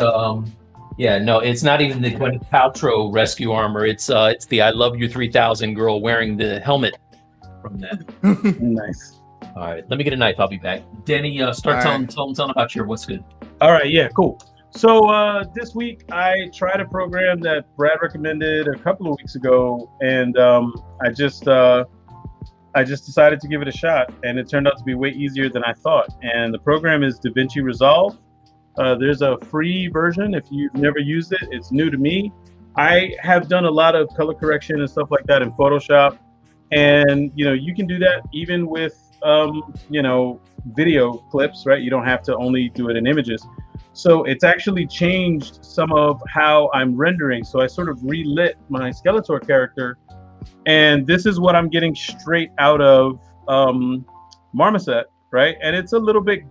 yeah, no, it's not even the Gwyneth Paltrow rescue armor. It's the I Love You 3000 girl wearing the helmet from that. Nice. All right, let me get a knife. I'll be back. Danny, start telling about your what's good. All right, yeah, cool. So this week I tried a program that Brad recommended a couple of weeks ago, and I just decided to give it a shot, and it turned out to be way easier than I thought. And the program is DaVinci Resolve. There's a free version. If you've never used it, it's new to me. I have done a lot of color correction and stuff like that in Photoshop, and you can do that even with video clips, right? You don't have to only do it in images. So it's actually changed some of how I'm rendering. So I sort of relit my Skeletor character, and this is what I'm getting straight out of Marmoset, right? And it's a little bit,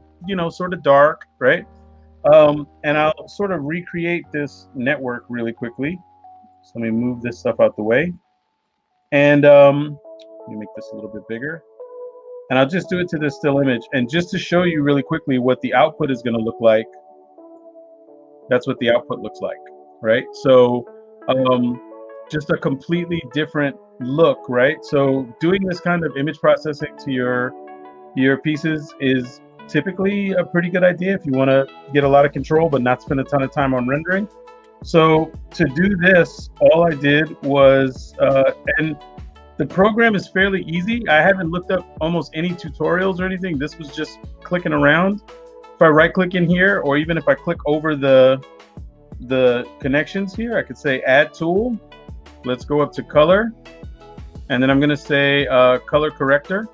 sort of dark, right? And I'll sort of recreate this network really quickly. So let me move this stuff out the way. And let me make this a little bit bigger. And I'll just do it to this still image. And just to show you really quickly what the output is going to look like, that's what the output looks like, right? So just a completely different look, right? So doing this kind of image processing to your pieces is typically a pretty good idea if you want to get a lot of control but not spend a ton of time on rendering. So to do this, all I did was, and the program is fairly easy. I haven't looked up almost any tutorials or anything. This was just clicking around. If I right click in here, or even if I click over the connections here, I could say add tool. Let's go up to color. And then I'm going to say color corrector.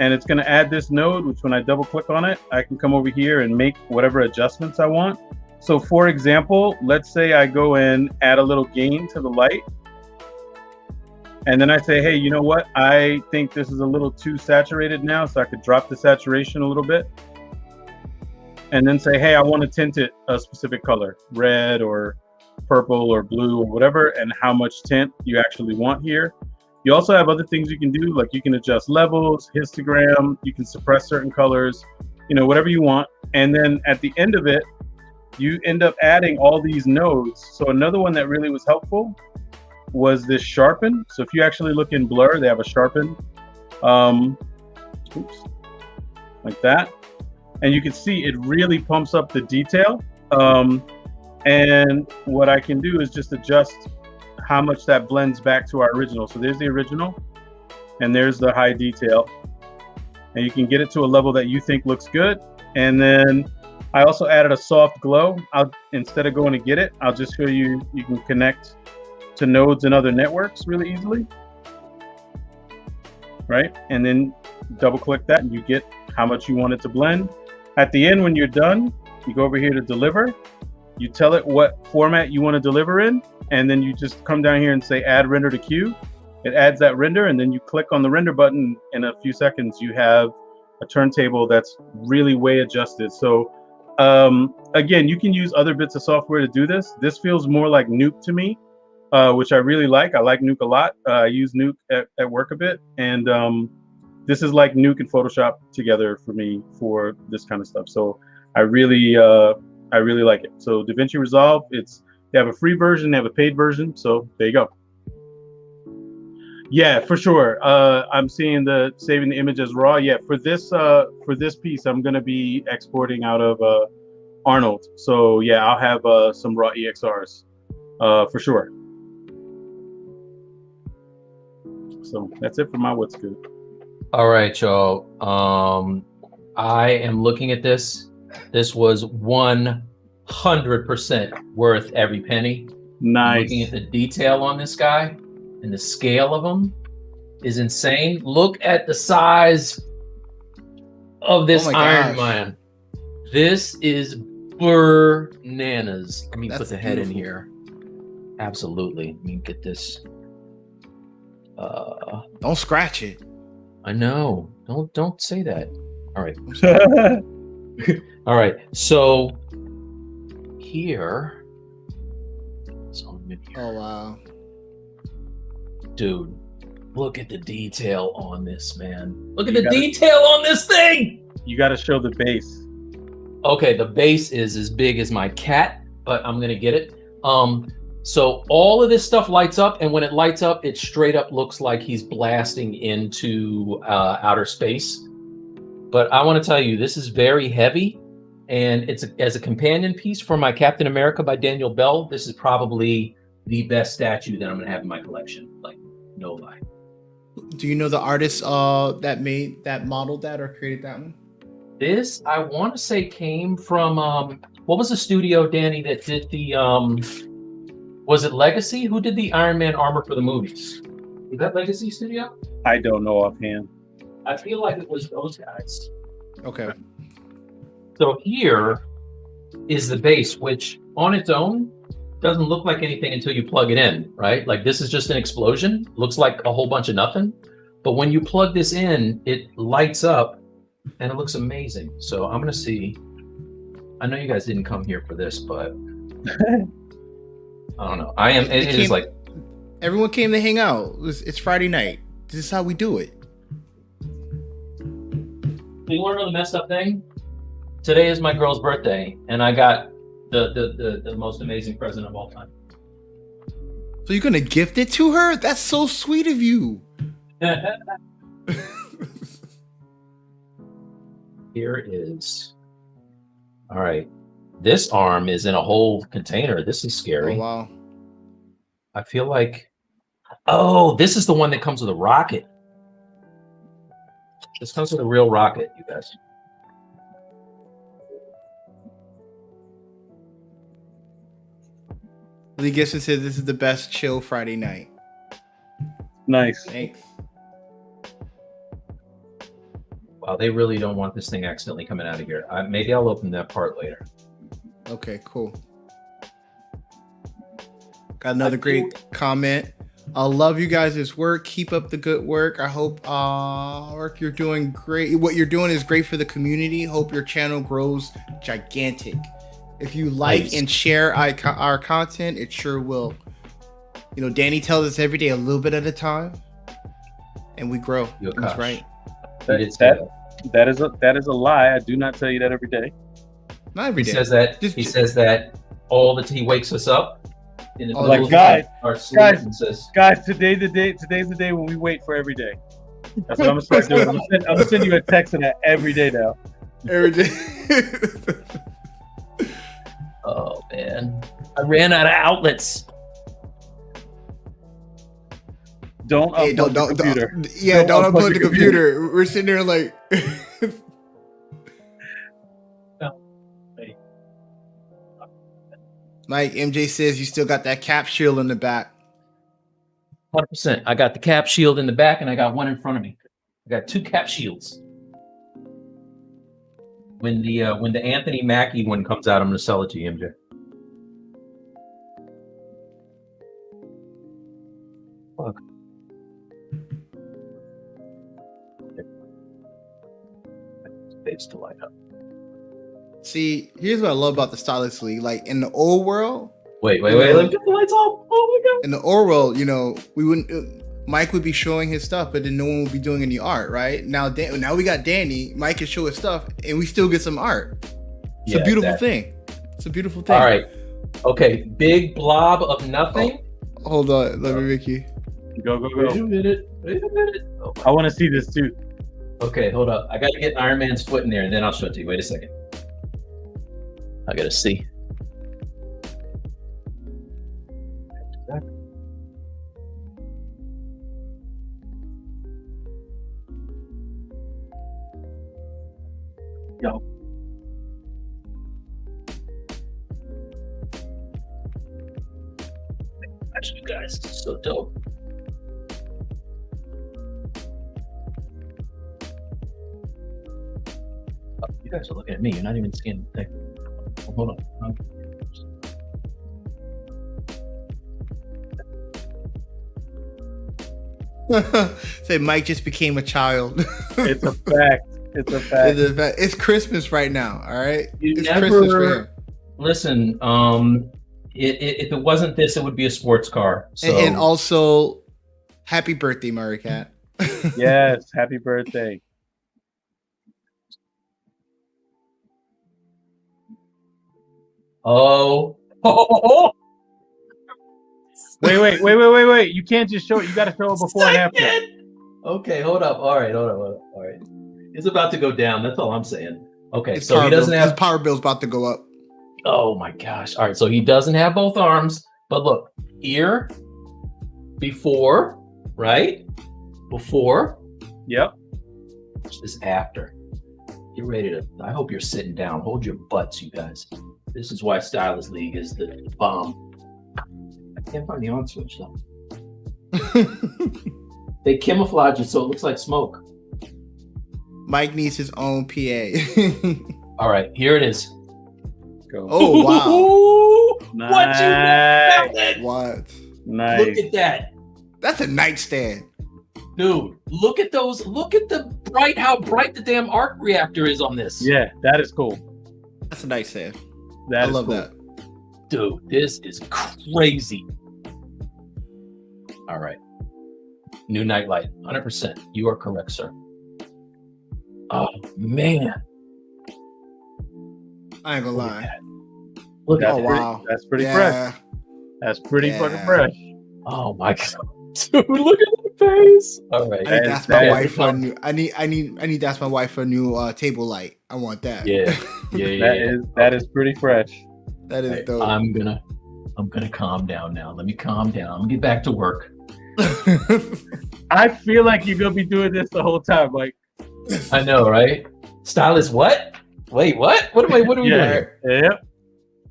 And it's going to add this node, which when I double click on it, I can come over here and make whatever adjustments I want. So for example, let's say I go in, add a little gain to the light. And then I say, hey, you know what? I think this is a little too saturated now, so I could drop the saturation a little bit. And then say, hey, I want to tint it a specific color, red or purple or blue or whatever, and how much tint you actually want here. You also have other things you can do, like you can adjust levels, histogram, you can suppress certain colors, whatever you want. And then at the end of it, you end up adding all these nodes. So another one that really was helpful was this sharpen. So if you actually look in blur, they have a sharpen, like that. And you can see it really pumps up the detail. And what I can do is just adjust how much that blends back to our original. So there's the original, and there's the high detail. And you can get it to a level that you think looks good. And then I also added a soft glow. Instead of going to get it, I'll just show you, you can connect to nodes and other networks really easily, right? And then double click that and you get how much you want it to blend. At the end, when you're done, you go over here to deliver. You tell it what format you want to deliver in, and then you just come down here and say add render to queue. It adds that render, and then you click on the render button. In a few seconds, you have a turntable that's really way adjusted. So again, you can use other bits of software to do this. This feels more like Nuke to me, which I really like. I like Nuke a lot. I use Nuke at work a bit, and this is like Nuke and Photoshop together for me for this kind of stuff. So I really like it. So DaVinci Resolve, they have a free version, they have a paid version. So there you go. Yeah, for sure. I'm seeing saving the image as raw. Yeah, for this piece, I'm gonna be exporting out of Arnold. So yeah, I'll have some raw EXRs for sure. So that's it for my what's good. All right, y'all. I am looking at this. This was 100% worth every penny. Nice. Looking at the detail on this guy and the scale of him is insane. Look at the size of this Iron Man. This is bananas. Let me put the head in here. Absolutely. Let me get this. Don't scratch it. I know. Don't say that. All right. All right. So here. Oh wow. Dude, look at the detail on this, man. Look at the detail on this thing. You got to show the base. Okay, the base is as big as my cat, but I'm gonna get it. So all of this stuff lights up, and when it lights up, it straight up looks like he's blasting into outer space. but I want to tell you, this is very heavy, and it's as a companion piece for my Captain America by Daniel Bell. This is probably the best statue that I'm gonna have in my collection. Like, no lie. Do you know the artist that modeled that or created that one? This, I want to say, came from what was the studio, Danny, that did the was it Legacy? Who did the Iron Man armor for the movies? Was that Legacy Studio? I don't know offhand. I feel like it was those guys. Okay. So here is the base, which on its own doesn't look like anything until you plug it in, right? Like this is just an explosion. Looks like a whole bunch of nothing. But when you plug this in, it lights up and it looks amazing. So I'm gonna see. I know you guys didn't come here for this, but I don't know. It is like everyone came to hang out. It's Friday night. This is how we do it. You want to know the messed up thing? Today is my girl's birthday, and I got the most amazing present of all time. So you're gonna gift it to her? That's so sweet of you. Here is. All right. This arm is in a whole container. This is scary. Oh, wow. I feel like. Oh, this is the one that comes with a rocket. This comes with a real rocket, you guys. Lee Gibson says this is the best chill Friday night. Nice. Thanks. Wow, they really don't want this thing accidentally coming out of here. Maybe I'll open that part later. Okay, cool. Got another great comment. I love you guys' work. Keep up the good work. I hope work you're doing great. What you're doing is great for the community. Hope your channel grows gigantic. If you like and share our content, it sure will. You know, Danny tells us every day a little bit at a time, and we grow. That's right. That is a lie. I do not tell you that every day. Not every day. He says that all the he wakes us up. In the like guys, says, today's the day when we wait for every day. That's what I'm gonna start doing. I'm gonna send you a text of that every day now. Every day. Oh man, I ran out of outlets. Don't unplug the computer. Don't unplug the computer. We're sitting there like. Mike, MJ says you still got that cap shield in the back. 100%. I got the cap shield in the back, and I got one in front of me. I got two cap shields. When the Anthony Mackie one comes out, I'm going to sell it to you, MJ. Fuck. Space to light up. See, here's what I love about the Stylus League. Like in the old world. Wait. Let me get the lights off. Oh my god. In the old world, you know, we wouldn't. Mike would be showing his stuff, but then no one would be doing any art, right? Now we got Danny. Mike can show his stuff, and we still get some art. It's a beautiful thing. It's a beautiful thing. All right. Okay. Big blob of nothing. Oh, hold on. Let me make you. Go. Wait a minute. Oh, I want to see this too. Okay, hold up. I got to get Iron Man's foot in there, and then I'll show it to you. Wait a second. I got to see. Yo. Actually, guys, this is so dope. Oh, you guys are looking at me. You're not even seeing the thing. Oh, hold on. Say Mike just became a child. It's a fact. It's Christmas right now. All right. It's never, Christmas for him. Listen, if it wasn't this, it would be a sports car. So. And also, happy birthday, Murray Cat. Yes, happy birthday. Oh. Wait. You can't just show it. You got to show it before and after. Okay, hold up. All right. It's about to go down. That's all I'm saying. Okay, His so he doesn't his have. power bill's about to go up. Oh my gosh! All right, so he doesn't have both arms. But look here, before, right? Before. Yep. This is after. Get ready to. I hope you're sitting down. Hold your butts, you guys. This is why Stylus League is the bomb. I can't find the on switch though. They camouflage it so it looks like smoke. Mike needs his own PA. All right, here it is. Go. Oh wow! What you know about it? What? Nice. Look at that, That's a nightstand. dude. Look at those. Look at how bright the damn arc reactor is on this. Yeah, that is cool. That's a nightstand. That I is love cool. that. Dude, this is crazy. All right. New nightlight, 100%. You are correct, sir. Oh, man. I ain't gonna Look at lie. that. Look at Oh that. wow. That's pretty Yeah. fresh. That's pretty Yeah. fucking fresh. Oh, my God. Dude, look at the face. All right. I need to ask my that wife is- for a new. I need to ask my wife for a new table light. I want that. Yeah. Yeah. That is pretty fresh. That is Hey, dope. I'm gonna calm down now. Let me calm down. I'm gonna get back to work. I feel like you're gonna be doing this the whole time. Like, I know, right? Stylus, what? Wait, what? What are we doing yeah, here? yep.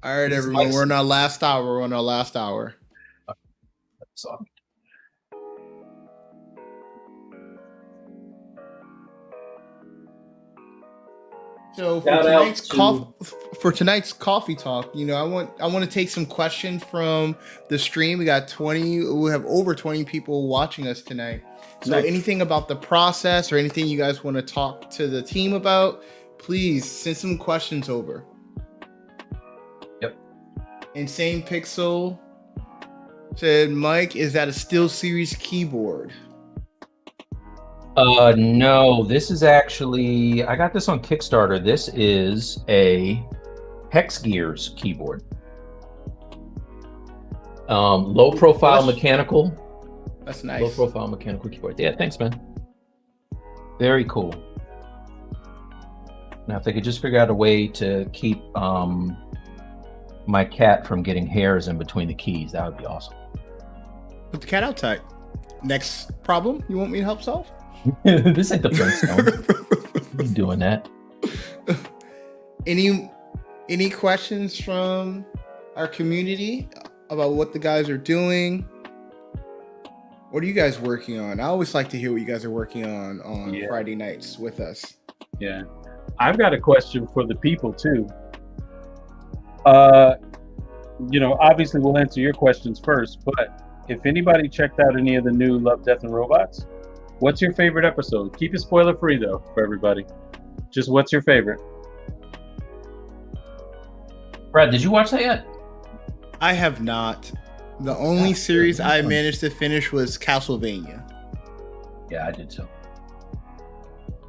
All right, This is everyone. like- We're in our last hour. We're on our last hour. So, So Shout out to- for tonight's coffee talk, I want to take some questions from the stream. We have over 20 people watching us tonight. So Nice. anything about the process or anything you guys want to talk to the team about, please send some questions over. Yep. Insane Pixel said, Mike, is that a SteelSeries keyboard? No, this is actually, I got this on Kickstarter. This is a Hex Gears keyboard. Low profile That's- mechanical. That's Low nice. profile mechanical keyboard. Yeah, thanks, man. Very cool. Now, if they could just figure out a way to keep my cat from getting hairs in between the keys, that would be awesome. Put the cat outside. Next problem you want me to help solve? This ain't the Flintstone. I'm doing that. Any questions from our community about what the guys are doing? What are you guys working on? I always like to hear what you guys are working on Yeah. Friday nights with us. Yeah. I've got a question for the people too. Obviously we'll answer your questions first, but if anybody checked out any of the new Love, Death, and Robots, what's your favorite episode? Keep it spoiler free though for everybody. Just what's your favorite? Brad, did you watch that yet? I have not. The only series I managed to finish was Castlevania. Yeah, I did too.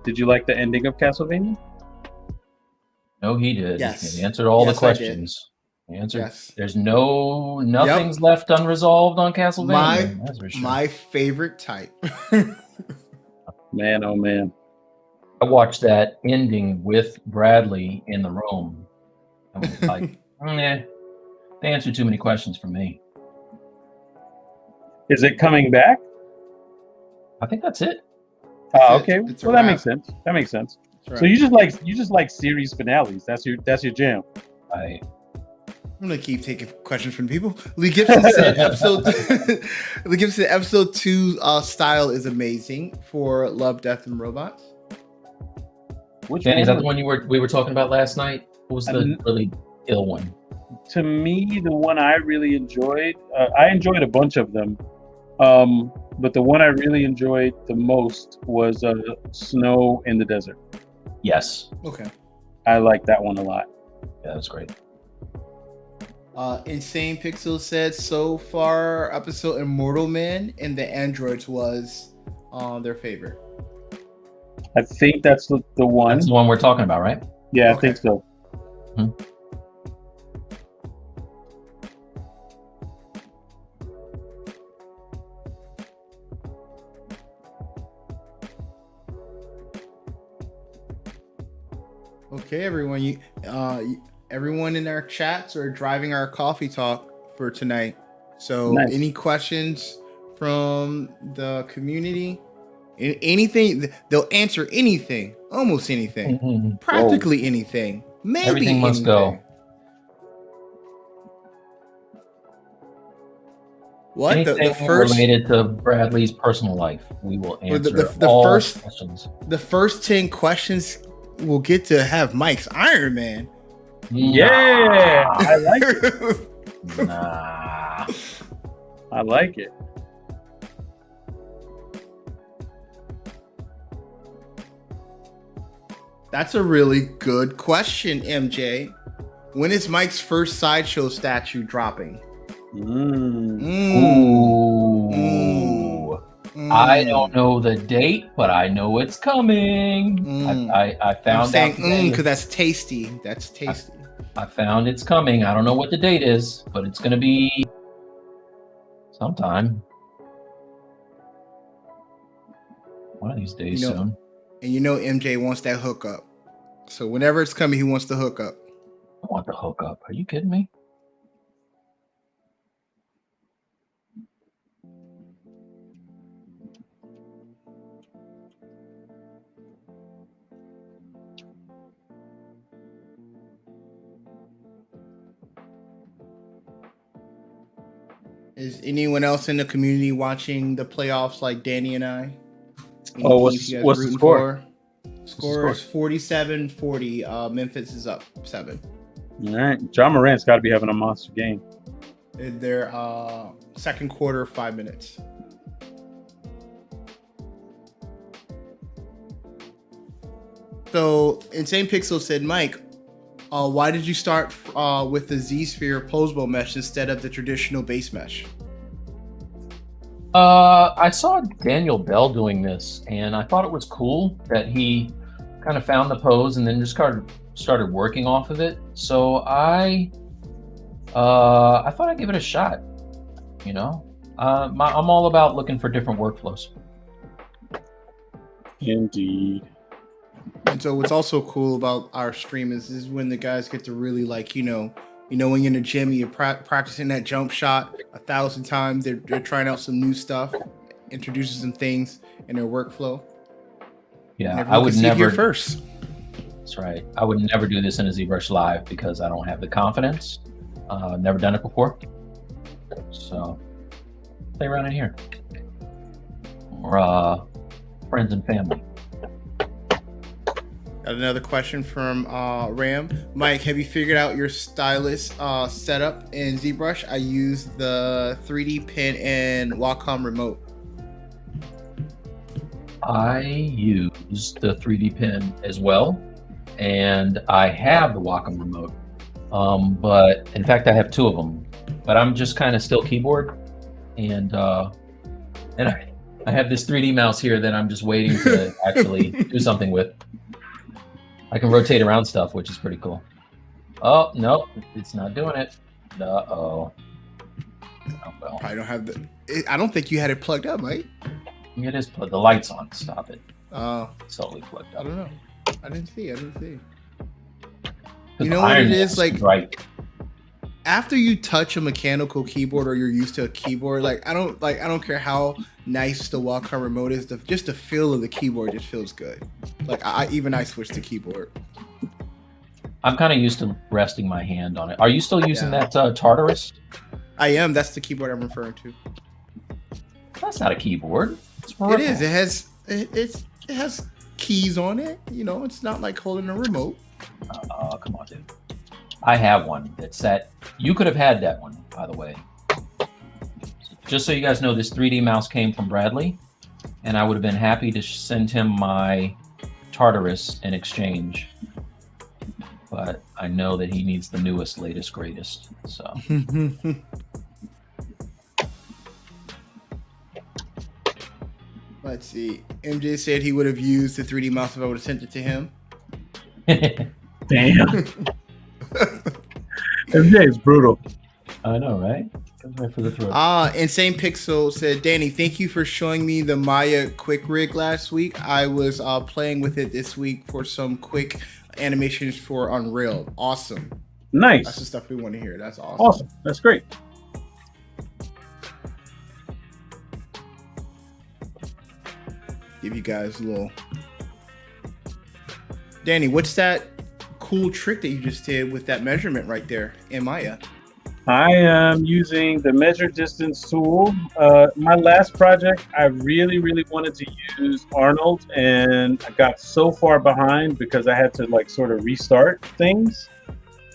Did you like the ending of Castlevania? No, he did. Yes. He answered all Yes, the I did. questions. He answered. Yes. There's nothing's left unresolved on Castlevania. That's for sure. My favorite type. Man, oh man. I watched that ending with Bradley in the room. I was like, they answered too many questions for me. Is it coming back? I think that's it. Oh, it. okay. It's a Well, that wrap. makes sense. That makes sense. That's So right. you just like series finales. That's your jam. I I'm gonna keep taking questions from people. Lee Gibson said episode 2 style is amazing for Love, Death, and Robots. Which Danny, is that one the one we were talking about last night? What was the really ill one? to me, the one I really enjoyed, I enjoyed a bunch of them, but the one I really enjoyed the most was Snow in the Desert. Yes. Okay. I like that one a lot. Yeah, that was great. Insane Pixel said so far episode Immortal Man and the Androids was their favorite. I think that's the one. That's the one we're talking about, right? Yeah, I Okay. think so. Okay, everyone. Everyone in our chats are driving our coffee talk for tonight. So, Nice. any questions from the community? Anything? They'll answer anything, almost anything, Mhm. practically anything, maybe Everything must anything. go. What Anything the first related to Bradley's personal life, we will or answer the all first questions. the first 10 questions will get to have Mike's Iron Man. Yeah, I like it. Nah. I like it. That's a really good question, MJ. When is Mike's first sideshow statue dropping? Ooh. I don't know the date, but I know it's coming. I found I'm saying out today. because that's tasty. That's tasty. I found it's coming. I don't know what the date is, but it's gonna be sometime. One of these days soon. And MJ wants that hookup. So whenever it's coming, he wants the hookup. I want the hookup. Are you kidding me? Is anyone else in the community watching the playoffs like Danny and I? What's the score? Score is 47-40. Memphis is up 7. All right. John Morant's got to be having a monster game. In their second quarter, 5 minutes. So, Insane Pixel said, Mike, why did you start with the Z-Sphere posable mesh instead of the traditional base mesh? I saw Daniel Bell doing this, and I thought it was cool that he kind of found the pose and then just started working off of it. So I thought I'd give it a shot. I'm all about looking for different workflows. Indeed. And so what's also cool about our stream is when the guys get to really when you're in the gym and you're practicing that jump shot 1,000 times, they're trying out some new stuff, introducing some things in their workflow. Yeah, I would never. Here first. That's right. I would never do this in a ZBrush Live because I don't have the confidence. Never done it before. So play around in here. Or friends and family. Got another question from Ram. Mike, have you figured out your Stylus setup in ZBrush? I use the 3D pen and Wacom remote. I use the 3D pen as well, and I have the Wacom remote. But in fact, I have 2 of them. But I'm just kind of still keyboard, and I have this 3D mouse here that I'm just waiting to actually do something with. I can rotate around stuff, which is pretty cool. Oh, no, it's not doing it. Uh-oh. Oh, well. I don't have I don't think you had it plugged up, Mike. It is plugged. The light's on. Stop it. It's totally plugged up. I don't know. I didn't see. You know what it is? Right. After you touch a mechanical keyboard or you're used to a keyboard, I don't care how nice the Wacom remote is, just the feel of the keyboard just feels good. I switched to keyboard. I'm kind of used to resting my hand on it. Are you still using that Tartarus? I am. That's the keyboard I'm referring to. That's not a keyboard. It is. It has keys on it. It's not like holding a remote. Come on, dude. I have one that's set. You could have had that one, by the way. Just so you guys know, this 3D mouse came from Bradley, and I would have been happy to send him my Tartarus in exchange. But I know that he needs the newest, latest, greatest. So. Let's see. MJ said he would have used the 3D mouse if I would have sent it to him. Damn. MJ is brutal. I know, right? Right for the throat. Insane Pixel said, Danny, thank you for showing me the Maya quick rig last week. I was playing with it this week for some quick animations for Unreal. Awesome. Nice. That's the stuff we want to hear. That's awesome. Awesome. That's great. Give you guys a little. Danny, what's that cool trick that you just did with that measurement right there in Maya? I am using the measure distance tool. My last project, I really wanted to use Arnold, and I got so far behind because I had to like sort of restart things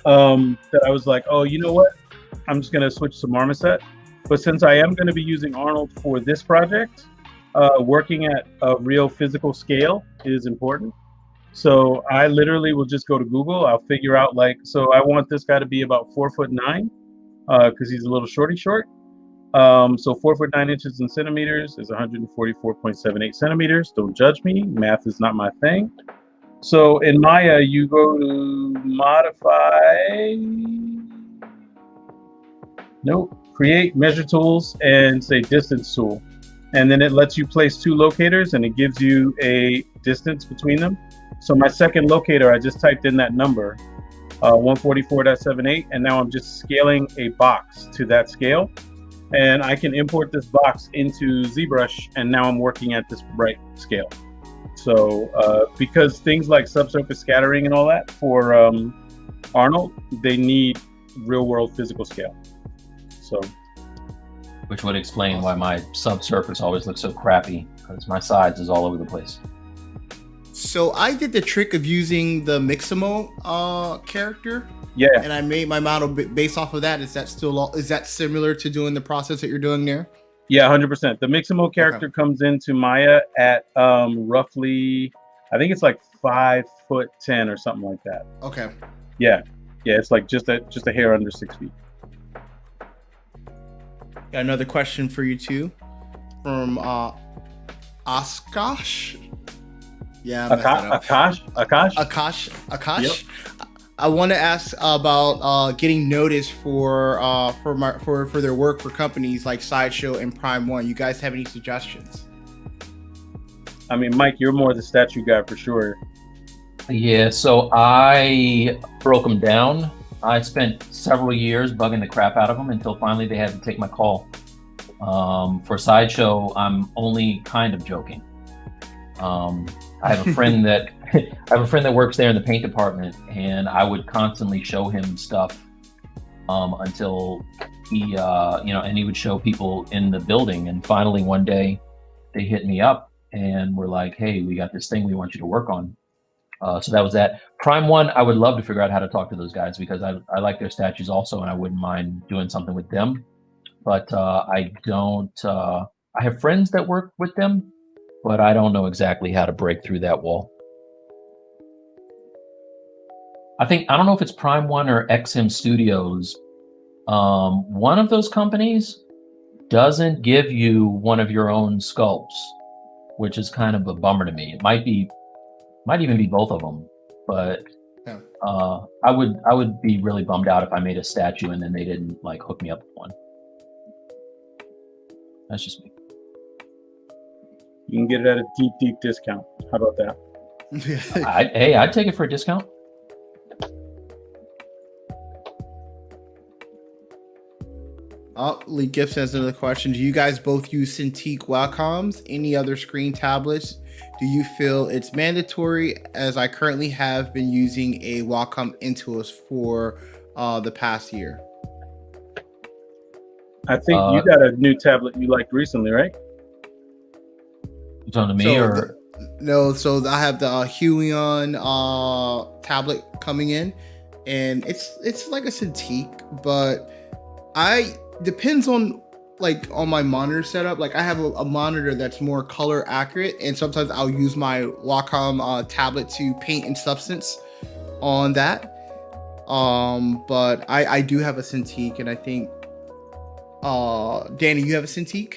that I was like, oh, you know what? I'm just going to switch to Marmoset. But since I am going to be using Arnold for this project, working at a real physical scale is important. So I literally will just go to Google. I'll figure out so I want this guy to be about 4'9". Because he's a little short. So 4'9" in centimeters is 144.78 centimeters. Don't judge me. Math is not my thing. So in Maya, you go to modify. Nope. Create measure tools and say distance tool. And then it lets you place two locators and it gives you a distance between them. So my second locator, I just typed in that number. 144.78, and now I'm just scaling a box to that scale, and I can import this box into ZBrush, and now I'm working at this right scale. So because things like subsurface scattering and all that for Arnold, they need real world physical scale. So which would explain why my subsurface always looks so crappy, because my sides is all over the place. So I did the trick of using the Mixamo character. Yeah. And I made my model based off of that. Is that similar to doing the process that you're doing there? Yeah, 100%. The Mixamo character comes into Maya at roughly, I think it's like 5'10" or something like that. Okay. Yeah. Yeah, it's like just a hair under 6 feet. Got another question for you too, from Oshkosh. Yeah, Akash. Yep. I want to ask about getting noticed for their work for companies like Sideshow and Prime One. You guys have any suggestions? I mean, Mike, you're more the statue guy for sure. Yeah, so I broke them down. I spent several years bugging the crap out of them until finally they had to take my call. For Sideshow, I'm only kind of joking. I have a friend that works there in the paint department, and I would constantly show him stuff until he, and he would show people in the building. And finally, one day, they hit me up and were like, "Hey, we got this thing we want you to work on." So that was that. Prime One, I would love to figure out how to talk to those guys because I like their statues also, and I wouldn't mind doing something with them. But I don't. I have friends that work with them, but I don't know exactly how to break through that wall. I don't know if it's Prime One or XM Studios. One of those companies doesn't give you one of your own sculpts, which is kind of a bummer to me. It might even be both of them, but yeah. I would be really bummed out if I made a statue and then they didn't hook me up with one. That's just me. You can get it at a deep discount. How about that? I'd take it for a discount. Lee Gibbs has another question. Do you guys both use Cintiq Wacom's? Any other screen tablets? Do you feel it's mandatory? As I currently have been using a Wacom Intuos for the past year. I think you got a new tablet you liked recently, right? You talking to me or? No, so I have the Huion tablet coming in, and it's like a Cintiq, but depends on my monitor setup. Like I have a monitor that's more color accurate, and sometimes I'll use my Wacom tablet to paint in substance on that. But I do have a Cintiq, and I think Danny, you have a Cintiq?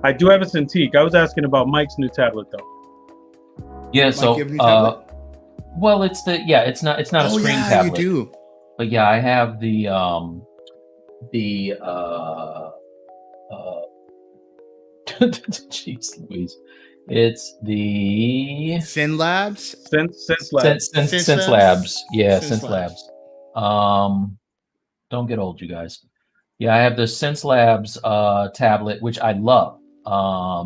I do have a Cintiq. I was asking about Mike's new tablet though. Yeah, so well, it's not a screen tablet. You do. But yeah, I have the the jeez Louise. It's the Sin Labs? Sense Labs. Sense Labs. Yeah, Sense Sense Labs. Don't get old, you guys. Yeah, I have the Sense Labs tablet, which I love.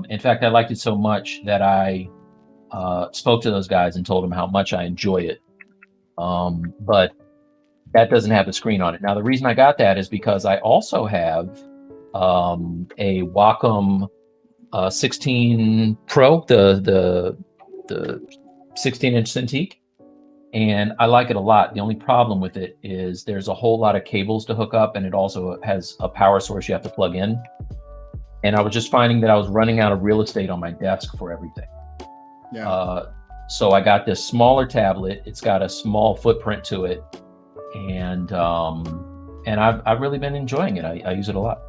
In fact, I liked it so much that I spoke to those guys and told them how much I enjoy it. But that doesn't have the screen on it. Now, the reason I got that is because I also have a Wacom 16 Pro, the 16-inch Cintiq, and I like it a lot. The only problem with it is there's a whole lot of cables to hook up, and it also has a power source you have to plug in. And I was just finding that I was running out of real estate on my desk for everything. Yeah. So I got this smaller tablet. It's got a small footprint to it, and I've really been enjoying it. I use it a lot.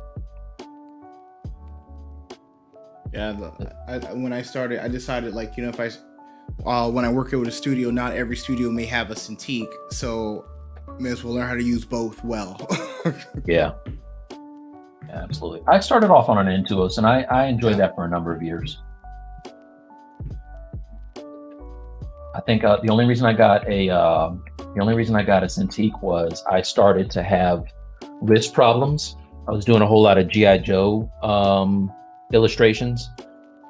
Yeah, when I started, I decided, like, you know, if when I work with a studio, not every studio may have a Cintiq, so I may as well learn how to use both well. Yeah, absolutely. I started off on an Intuos, and I enjoyed that for a number of years. I think the only reason I got a Cintiq was I started to have wrist problems. I was doing a whole lot of G.I. Joe illustrations,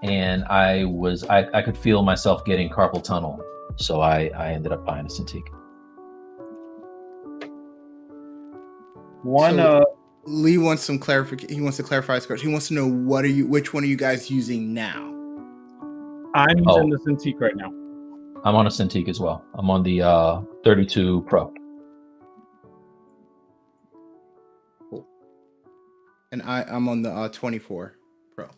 and I could feel myself getting carpal tunnel, so I ended up buying a Cintiq. Lee wants some clarification. He wants to clarify his question. He wants to know which one are you guys using now? I'm using the Cintiq right now. I'm on a Cintiq as well. I'm on the 32 Pro. Cool. And I'm on the 24 Pro.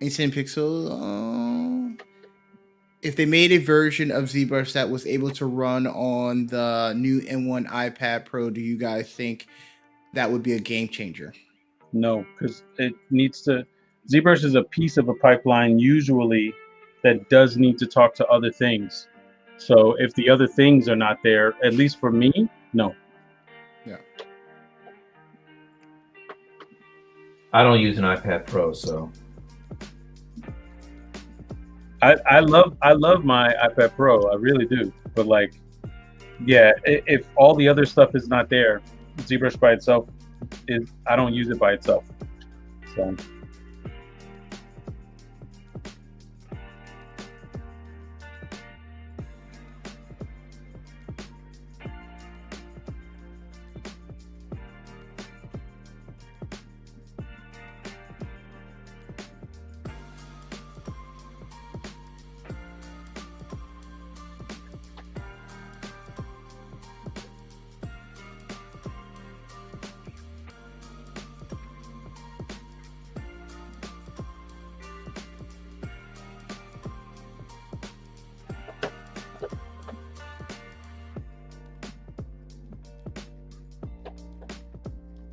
Insane Pixel. If they made a version of ZBrush that was able to run on the new M1 iPad Pro, do you guys think that would be a game changer? No, because it needs to. ZBrush is a piece of a pipeline usually that does need to talk to other things. So if the other things are not there, at least for me, no. Yeah. I don't use an iPad Pro, so. I love my iPad Pro, I really do. But like, yeah, if all the other stuff is not there, ZBrush by itself I don't use it by itself. So.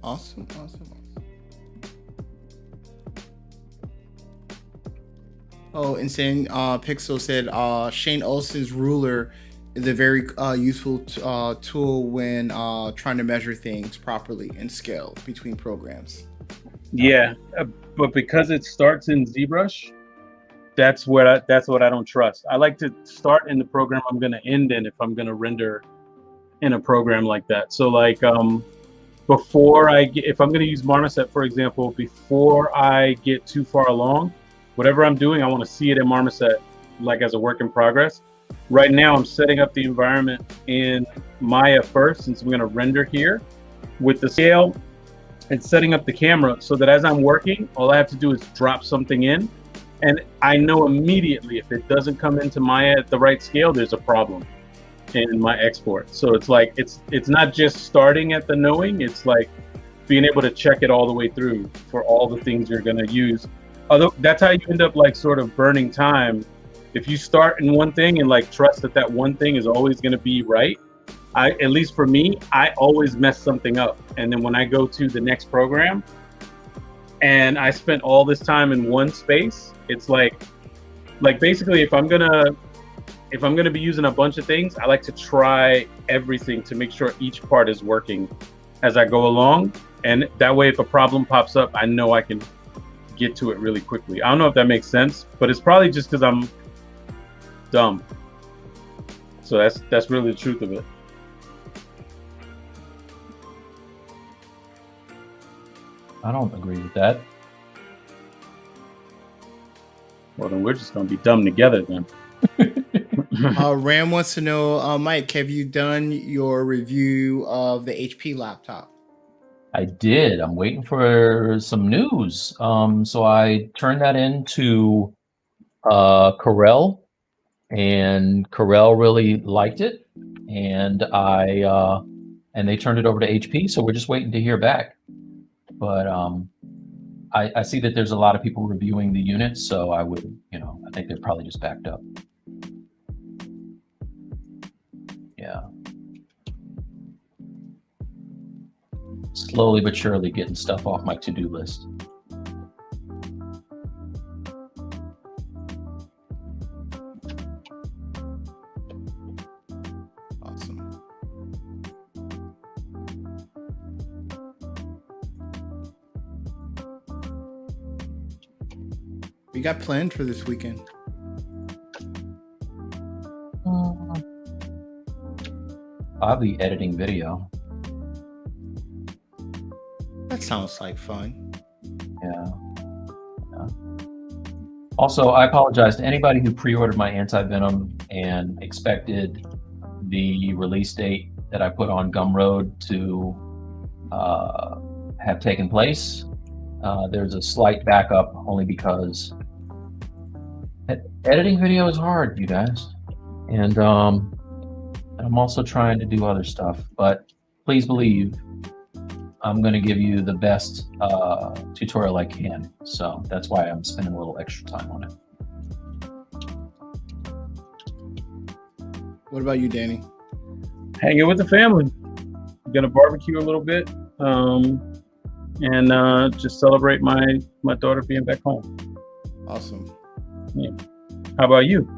Awesome. Oh, Insane Pixel said Shane Olson's ruler is a very useful tool when trying to measure things properly and scale between programs. Yeah, but because it starts in ZBrush, that's what I don't trust. I like to start in the program I'm going to end in if I'm going to render in a program like that. So like if I'm going to use Marmoset, for example, before I get too far along, whatever I'm doing, I want to see it in Marmoset like as a work in progress. Right now, I'm setting up the environment in Maya first, since I'm going to render here with the scale and setting up the camera so that as I'm working, all I have to do is drop something in. And I know immediately if it doesn't come into Maya at the right scale, there's a problem in my export. So it's like, it's not just starting at the knowing, it's like being able to check it all the way through for all the things you're going to use. Although that's how you end up like sort of burning time. If you start in one thing and like trust that one thing is always going to be right, at least for me, I always mess something up. And then when I go to the next program and I spent all this time in one space, it's like Like basically, if I'm gonna be using a bunch of things, I like to try everything to make sure each part is working as I go along. And that way, if a problem pops up, I know I can get to it really quickly. I don't know if that makes sense, but it's probably just because I'm dumb. So that's really the truth of it. I don't agree with that. Well, then we're just gonna be dumb together then. Ram wants to know, Mike, have you done your review of the HP laptop? I did. I'm waiting for some news. So I turned that into Corel, and Corel really liked it, and they turned it over to HP. So we're just waiting to hear back. But I see that there's a lot of people reviewing the units, so I would, I think they're probably just backed up. Yeah. Slowly but surely getting stuff off my to-do list. Awesome. We got planned for this weekend? I'll be editing video. That sounds like fun. Yeah. Also, I apologize to anybody who pre-ordered my anti-venom and expected the release date that I put on Gumroad to have taken place. There's a slight backup only because editing video is hard, you guys. And I'm also trying to do other stuff, but please believe I'm going to give you the best tutorial I can. So that's why I'm spending a little extra time on it. What about you, Danny? Hanging with the family. I'm going to barbecue a little bit and just celebrate my daughter being back home. Awesome. Yeah. How about you?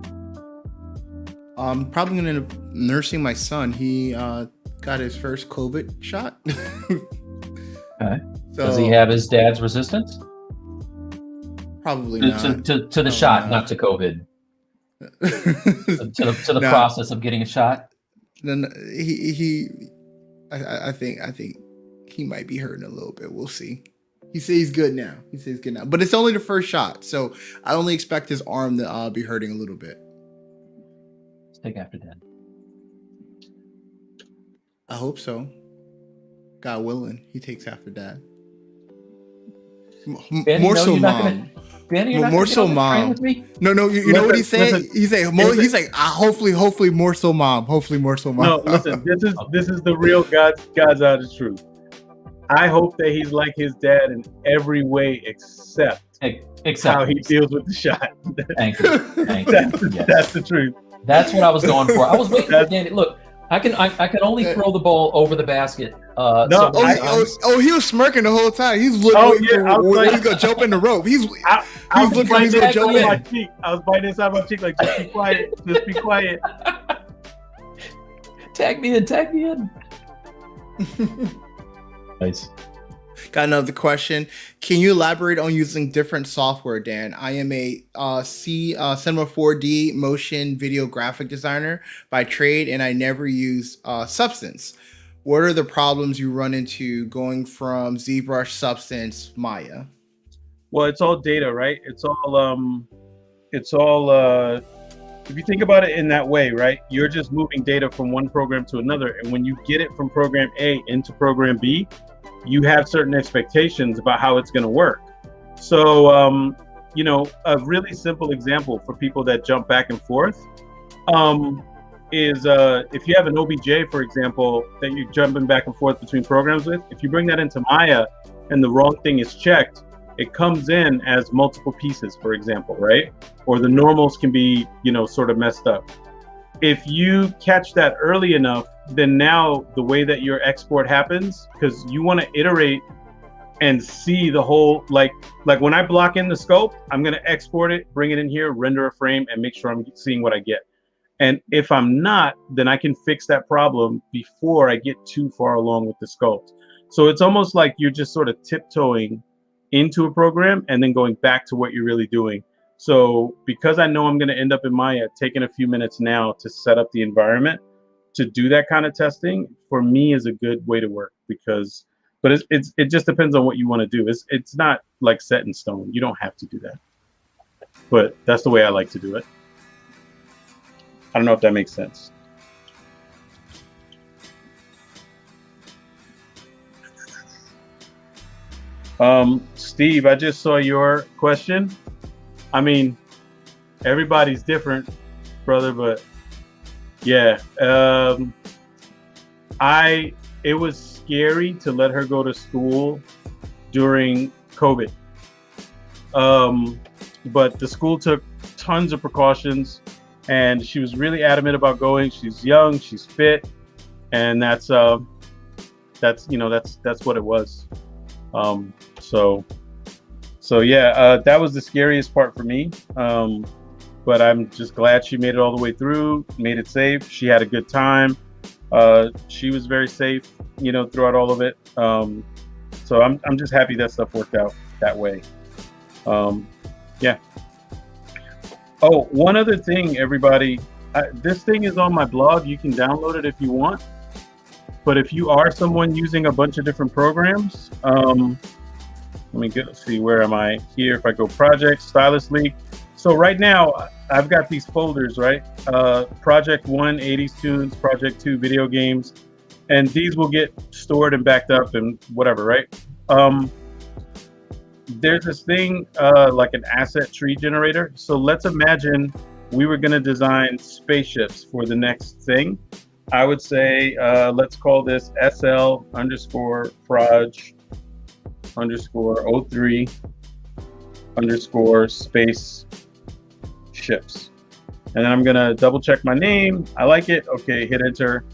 I'm probably going to end up nursing my son. He got his first COVID shot. Okay. So, does he have his dad's resistance? Probably not. To the shot, not to COVID. to the process of getting a shot. Then I think he might be hurting a little bit. We'll see. He says he's good now. But it's only the first shot, so I only expect his arm to be hurting a little bit. Let's take after Dad. I hope so. God willing, he takes after Dad. More so, Mom. Danny, more so, Mom. No, you know what he said? He's like, hopefully more so, Mom. Hopefully more so, Mom. No, listen, this is the real God's honest truth. I hope that he's like his dad in every way except how he deals with the shot. Thank you. That's the truth. That's what I was going for. I was waiting for Danny. Look, I can only throw the ball over the basket. He was smirking the whole time. He's looking for where he's gonna jump in the rope. He's looking like he's gonna jump in. I was biting inside my cheek like, just be quiet. Just be quiet. Tag me in. Nice. Got another question. Can you elaborate on using different software, Dan? I am a Cinema 4D motion video graphic designer by trade, and I never use Substance. What are the problems you run into going from ZBrush, Substance, Maya? Well, it's all data, right? It's all if you think about it in that way, right? You're just moving data from one program to another, and when you get it from program A into program B, you have certain expectations about how it's going to work. So, a really simple example for people that jump back and forth is if you have an OBJ, for example, that you're jumping back and forth between programs with, if you bring that into Maya and the wrong thing is checked, it comes in as multiple pieces, for example, right? Or the normals can be, sort of messed up. If you catch that early enough, then now the way that your export happens, because you want to iterate and see the whole, like when I block in the scope, I'm going to export it, bring it in here, render a frame, and make sure I'm seeing what I get. And if I'm not, then I can fix that problem before I get too far along with the sculpt. So it's almost like you're just sort of tiptoeing into a program and then going back to what you're really doing. So because I know I'm going to end up in Maya, taking a few minutes now to set up the environment to do that kind of testing, for me, is a good way to work, because but it just depends on what you want to do. It's not like set in stone. You don't have to do that, but that's the way I like to do it. I don't know if that makes sense. Steve, I just saw your question. I mean, everybody's different, brother, but yeah, it was scary to let her go to school during COVID. But the school took tons of precautions, and she was really adamant about going. She's young, she's fit, and that's what it was. So yeah, that was the scariest part for me. But I'm just glad she made it all the way through, made it safe. She had a good time. She was very safe, throughout all of it. So I'm just happy that stuff worked out that way. Yeah. Oh, one other thing, everybody. This thing is on my blog. You can download it if you want. But if you are someone using a bunch of different programs, let me see, where am I here? If I go projects, Stylus League. So right now, I've got these folders, right? Project 1, 80s tunes, Project 2, video games. And these will get stored and backed up and whatever, right? There's this thing like an asset tree generator. So let's imagine we were going to design spaceships for the next thing. I would say, let's call this SL_proj_03_space ships. And then I'm going to double check my name. I like it. Okay, hit enter.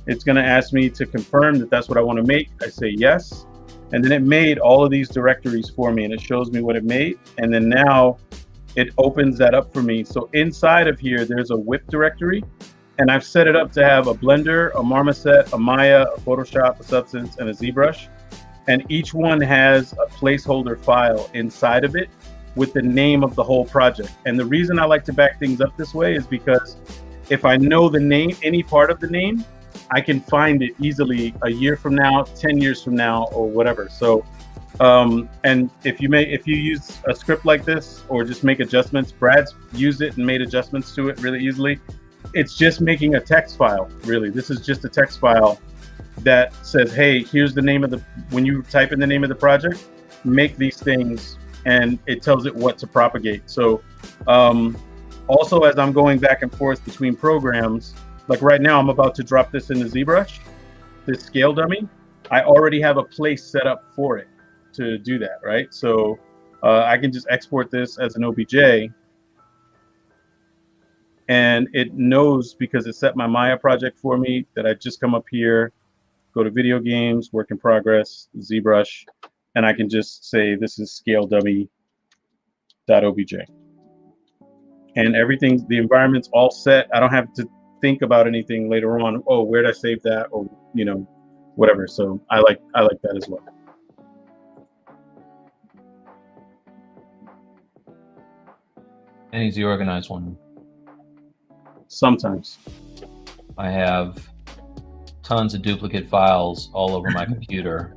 It's going to ask me to confirm that that's what I want to make. I say yes. And then it made all of these directories for me, and it shows me what it made. And then now it opens that up for me. So inside of here, there's a whip directory. And I've set it up to have a Blender, a Marmoset, a Maya, a Photoshop, a Substance, and a ZBrush. And each one has a placeholder file inside of it with the name of the whole project. And the reason I like to back things up this way is because if I know the name, any part of the name, I can find it easily a year from now, 10 years from now, or whatever. So, and if you use a script like this or just make adjustments, Brad's used it and made adjustments to it really easily. It's just making a text file, really. This is just a text file that says, hey, here's the name of when you type in the name of the project, make these things, and it tells it what to propagate. So also, as I'm going back and forth between programs, like right now, I'm about to drop this in the ZBrush, this scale dummy. I already have a place set up for it to do that, right? So I can just export this as an OBJ, and it knows, because it set my Maya project for me, that I just come up here, go to video games, work in progress, ZBrush, and I can just say this is scale dummy.obj. And everything, the environment's all set. I don't have to think about anything later on. Oh, where did I save that? Or, whatever. So I like that as well. And he's the organized one. Sometimes. I have tons of duplicate files all over my computer.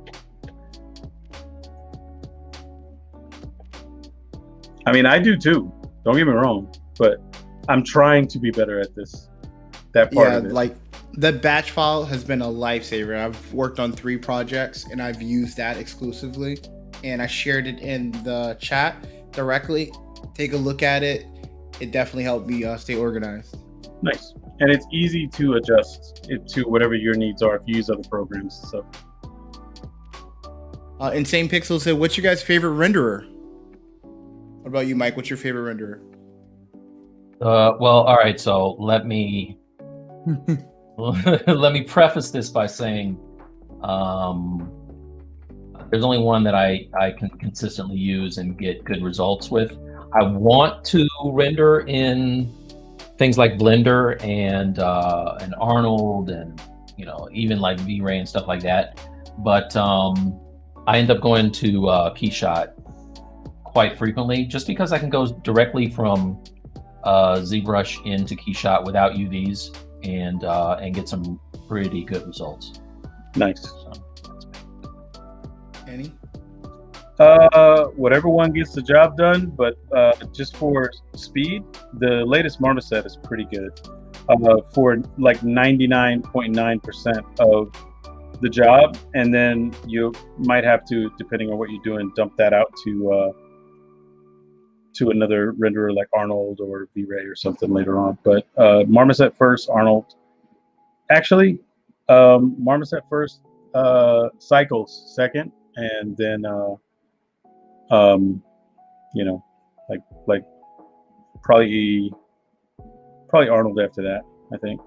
I mean, I do too. Don't get me wrong, but I'm trying to be better at that part of it. Like the batch file has been a lifesaver. I've worked on 3 projects and I've used that exclusively, and I shared it in the chat directly. Take a look at it. It definitely helped me stay organized. Nice. And it's easy to adjust it to whatever your needs are if you use other programs. So, Insane Pixel said, what's your guys' favorite renderer? What about you, Mike? What's your favorite renderer? Well, all right. So let me let me preface this by saying There's only one that I can consistently use and get good results with. I want to render in things like Blender and Arnold and even like V-Ray and stuff like that. But I end up going to Keyshot quite frequently, just because I can go directly from ZBrush into Keyshot without UVs and get some pretty good results. Nice. So, Any? Whatever one gets the job done, but just for speed, the latest Marmoset is pretty good. For like 99.9% of the job, and then you might have to, depending on what you're doing, dump that out to another renderer like Arnold or V-Ray or something later on. But Marmoset first, Arnold. Actually, Marmoset first, Cycles second, and then like probably Arnold after that, I think.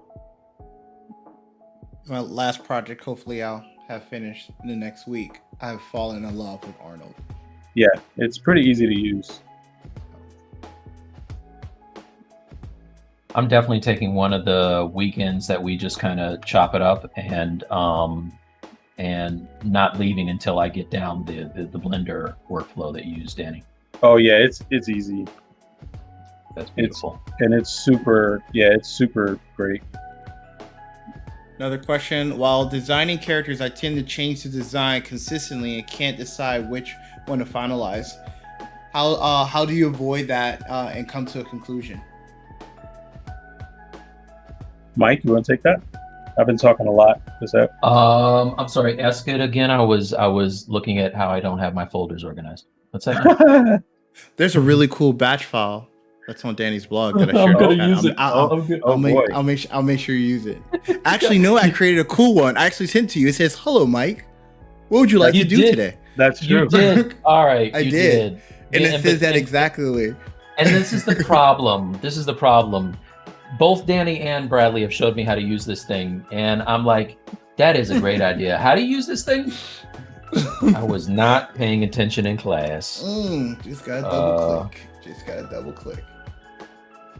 My last project, hopefully I'll have finished in the next week. I've fallen in love with Arnold. Yeah, it's pretty easy to use. I'm definitely taking one of the weekends that we just kind of chop it up and not leaving until I get down the Blender workflow that you use, Danny. Oh yeah, it's easy. That's beautiful. It's super great. Another question: while designing characters, I tend to change the design consistently and can't decide which one to finalize. How do you avoid that and come to a conclusion? Mike, you want to take that? I've been talking a lot. I'm sorry. Ask it again. I was looking at how I don't have my folders organized. What's that? There's a really cool batch file that's on Danny's blog that I shared. I'm gonna use it. I'll make sure you use it. Actually, no, I created a cool one. I actually sent it to you. It says, "Hello, Mike. What would you like to do today?" That's true. You did. All right. I did. And it says that exactly. And this is the problem. Both Danny and Bradley have showed me how to use this thing, and I'm like, that is a great idea. How do you use this thing? I was not paying attention in class. Just gotta double click.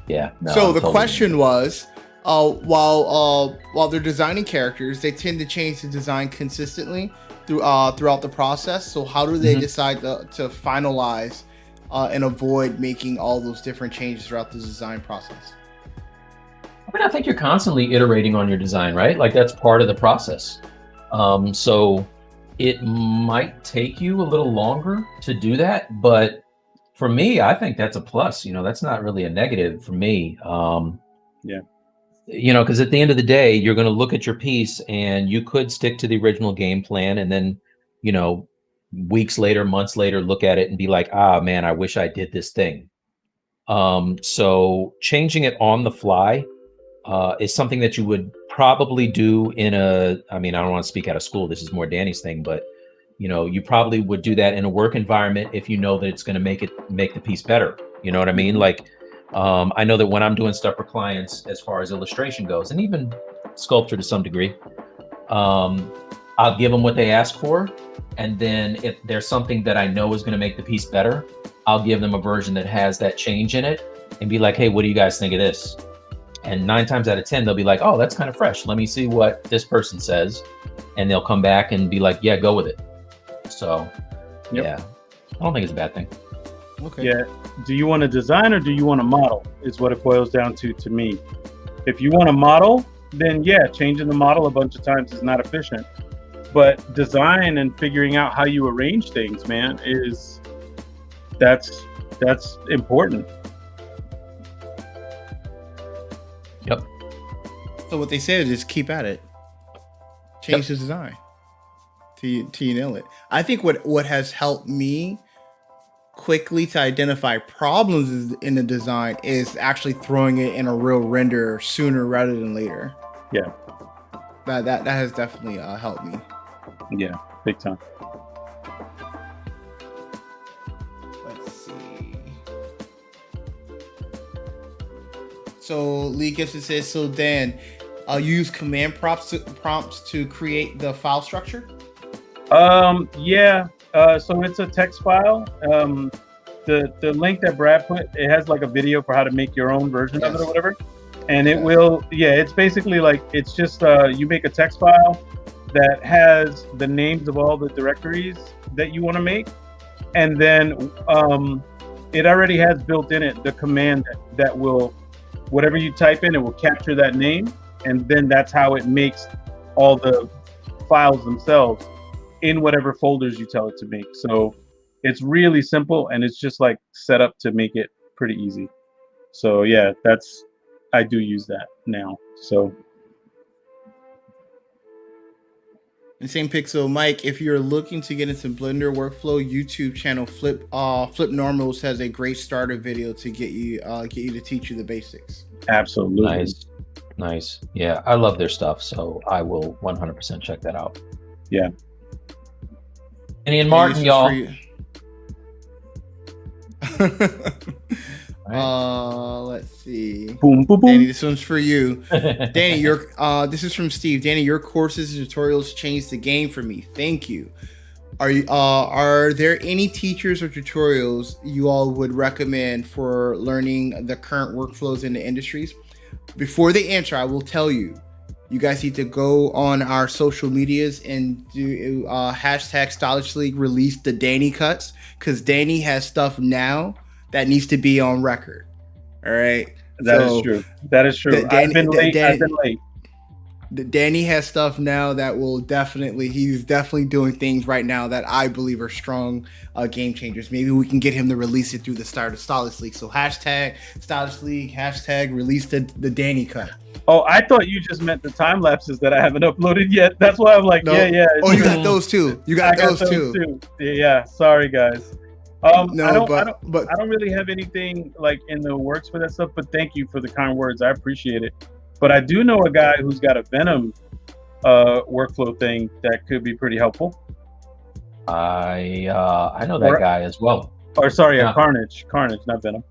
Yeah. No, so the question was, while they're designing characters, they tend to change the design consistently throughout the process. So how do they decide to finalize and avoid making all those different changes throughout the design process? I mean, I think you're constantly iterating on your design, right? Like that's part of the process. So it might take you a little longer to do that, but for me, I think that's a plus. That's not really a negative for me. Yeah. Because at the end of the day, you're going to look at your piece and you could stick to the original game plan, and then, weeks later, months later, look at it and be like, ah, man, I wish I did this thing. So changing it on the fly is something that you would probably do I don't want to speak out of school. This is more Danny's thing, but you probably would do that in a work environment if you know that it's going to make the piece better. You know what I mean? Like, I know that when I'm doing stuff for clients, as far as illustration goes, and even sculpture to some degree, I'll give them what they ask for. And then if there's something that I know is going to make the piece better, I'll give them a version that has that change in it and be like, hey, what do you guys think of this? And 9 times out of 10, they'll be like, oh, that's kind of fresh. Let me see what this person says. And they'll come back and be like, yeah, go with it. So, Yeah, I don't think it's a bad thing. Okay. Yeah. Do you want to design or do you want to model is what it boils down to me. If you want to model, then yeah, changing the model a bunch of times is not efficient. But design and figuring out how you arrange things, man, that's important. Yep. So what they said is just keep at it. Change the design till you nail it. I think what has helped me quickly to identify problems in the design is actually throwing it in a real render sooner rather than later. Yeah. That has definitely helped me. Yeah, big time. Let's see. So Lee Gibson says, so Dan, you use command prompts to create the file structure? Yeah. So it's a text file. The link that Brad put, it has like a video for how to make your own version of it or whatever. And it will, it's basically like, it's just, you make a text file that has the names of all the directories that you want to make. And then it already has built in it the command that will, whatever you type in, it will capture that name. And then that's how it makes all the files themselves in whatever folders you tell it to make. So it's really simple, and it's just like set up to make it pretty easy. So yeah, I do use that now. So. And same pixel, Mike, if you're looking to get into Blender workflow, YouTube channel Flip Normals has a great starter video to get you to teach you the basics. Absolutely. Nice. Yeah, I love their stuff, so I will 100% check that out. Yeah. And Martin, y'all. Let's see. Boom, boom, boom. Danny, this one's for you. Danny, this is from Steve. Danny, your courses and tutorials changed the game for me. Thank you. Are there any teachers or tutorials you all would recommend for learning the current workflows in the industries? Before they answer, I will tell you, you guys need to go on our social medias and do hashtag Stylus League release the Danny cuts, because Danny has stuff now that needs to be on record. All right. That is true. That is true. I've been late. Danny has stuff now that he's definitely doing things right now that I believe are strong game changers. Maybe we can get him to release it through the start of Stylus League. So hashtag Stylus League, hashtag release the Danny cut. Oh, I thought you just meant the time lapses that I haven't uploaded yet. That's why I'm like, yeah. Oh, you got those too. You got those too. Yeah. Sorry, guys. I don't really have anything like in the works for that stuff, but thank you for the kind words. I appreciate it. But I do know a guy who's got a Venom workflow thing that could be pretty helpful. I know that guy as well. Or sorry, Carnage, not Venom.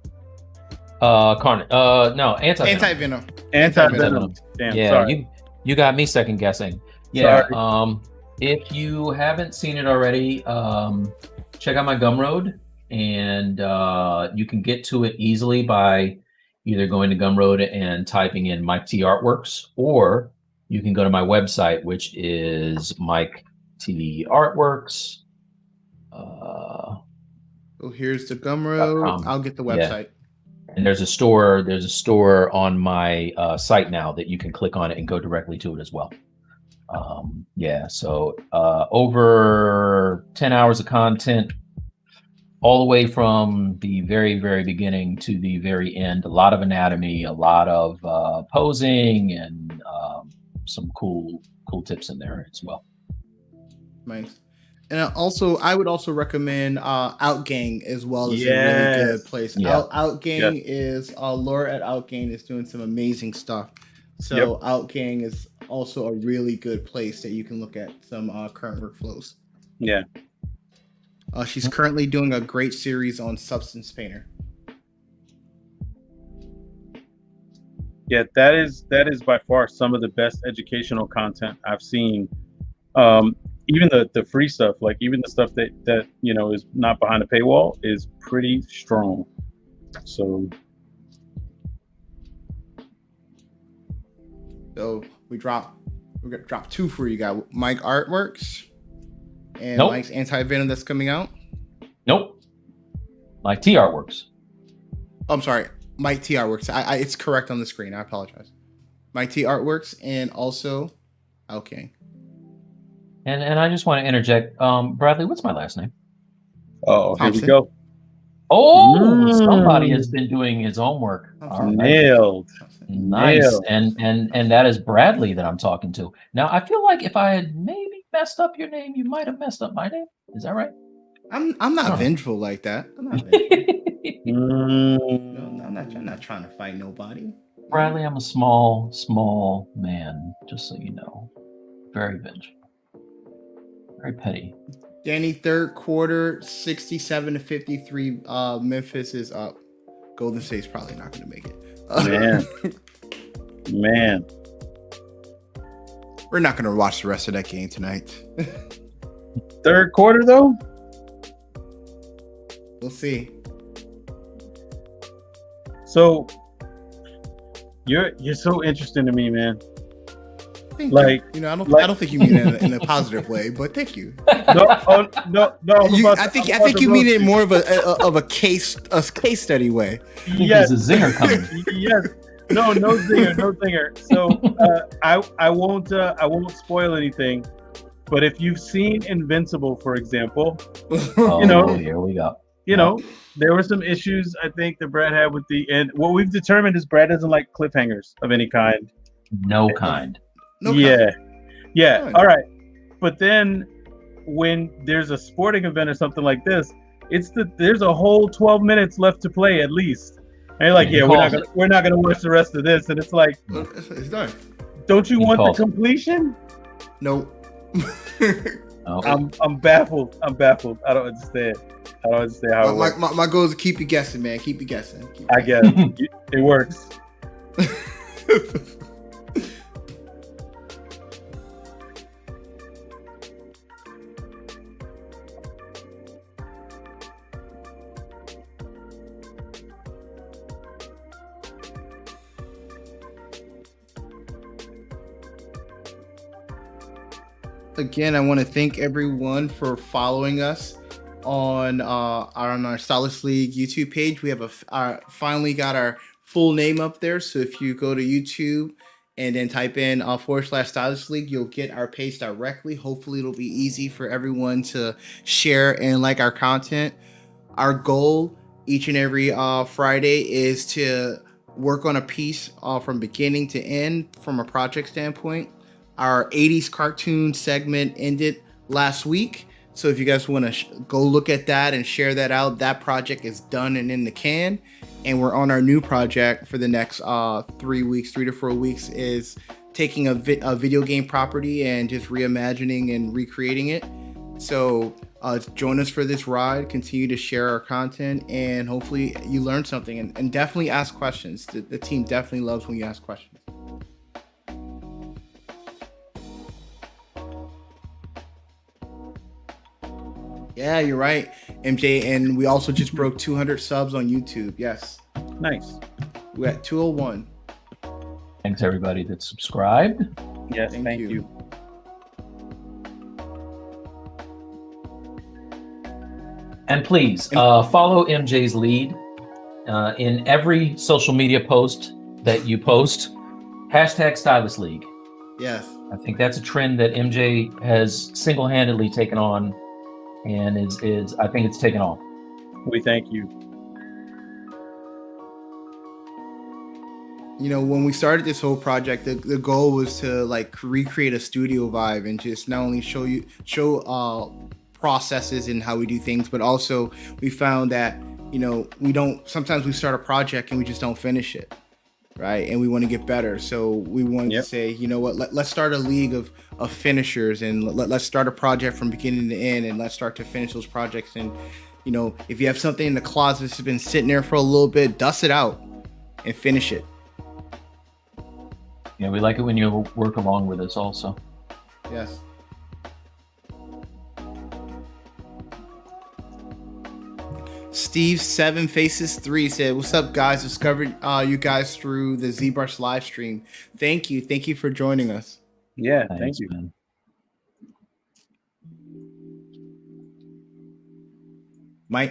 Carnage. No, Anti-Venom. Anti-Venom. Damn, yeah, sorry. You got me second guessing. Yeah. Sorry. If you haven't seen it already, check out my Gumroad, and you can get to it easily by either going to Gumroad and typing in Mike T Artworks, or you can go to my website, which is Mike T Artworks. Here's the Gumroad. I'll get the website. Yeah. And there's a store on my site now that you can click on it and go directly to it as well. So over 10 hours of content, all the way from the very, very beginning to the very end. A lot of anatomy, a lot of posing, and some cool tips in there as well. Nice. And I would also recommend Outgang as well as a really good place. Yeah. Outgang is Laura at Outgang is doing some amazing stuff. So Outgang is also a really good place that you can look at some current workflows. Yeah. She's currently doing a great series on Substance Painter. Yeah, that is by far some of the best educational content I've seen. Even the free stuff, like even the stuff that is not behind a paywall, is pretty strong. So we got drop two for you guys. Mike Artworks and Mike's Anti-Venom that's coming out. Nope. Mike T Artworks. I'm sorry, Mike T Artworks. It's correct on the screen. I apologize. Mike T Artworks and also okay. And I just want to interject, Bradley, what's my last name? Oh, here we go. Oh, somebody has been doing his homework. Nailed. Nice. Nailed. And that is Bradley that I'm talking to. Now, I feel like if I had maybe messed up your name, you might have messed up my name. Is that right? I'm not vengeful like that. I'm not vengeful. No, I'm not trying to fight nobody. Bradley, I'm a small man, just so you know. Very vengeful. Very petty. Danny, third quarter, 67-53. Memphis is up. Golden State's probably not going to make it. Man. We're not going to watch the rest of that game tonight. Third quarter though. We'll see. So you're so interesting to me, man. Thank like you. I don't think you mean it in a positive way, but thank you. No. I think you mean it more of a case study way. Yes, there's a zinger coming. Yes. No zinger. So I won't spoil anything. But if you've seen Invincible, for example, here we go. There were some issues I think that Brad had with the end. What we've determined is Brad doesn't like cliffhangers of any kind. No kind. Yeah. Right. All right. But then when there's a sporting event or something like this, there's a whole 12 minutes left to play at least. And you're like, we're not gonna watch the rest of this. And it's like, it's done. Don't you want the completion? Nope. I'm baffled. I don't understand how it works. My goal is to keep you guessing, man. Keep you guessing. I guess it works. Again, I want to thank everyone for following us on our Stylus League YouTube page. We have finally got our full name up there. So if you go to YouTube and then type in /Stylus League, you'll get our page directly. Hopefully it'll be easy for everyone to share and like our content. Our goal each and every Friday is to work on a piece from beginning to end from a project standpoint. Our 80s cartoon segment ended last week. So if you guys want to go look at that and share that out, that project is done and in the can. And we're on our new project for the next 3 to 4 weeks, is taking a video game property and just reimagining and recreating it. So join us for this ride, continue to share our content, and hopefully you learn something, and definitely ask questions. The team definitely loves when you ask questions. Yeah, you're right, MJ. And we also just broke 200 subs on YouTube. Yes. Nice. We're at 201. Thanks everybody that subscribed. Yes, thank you. And please follow MJ's lead in every social media post that you post. #Stylus League. Yes. I think that's a trend that MJ has single-handedly taken on, and is I think it's taken off. We thank you. When we started this whole project, the goal was to recreate a studio vibe and just not only show processes and how we do things, but also we found that sometimes we start a project and we just don't finish it, right? And we want to get better, so we wanted to say, let's start a league of finishers, and let's start a project from beginning to end, and let's start to finish those projects. And if you have something in the closet that's been sitting there for a little bit, dust it out and finish it. Yeah, we like it when you work along with us also. Yes. Steve 7 Faces 3 said, "What's up, guys? Discovered you guys through the ZBrush live stream. Thank you for joining us." Yeah, Thanks, thank you. Man.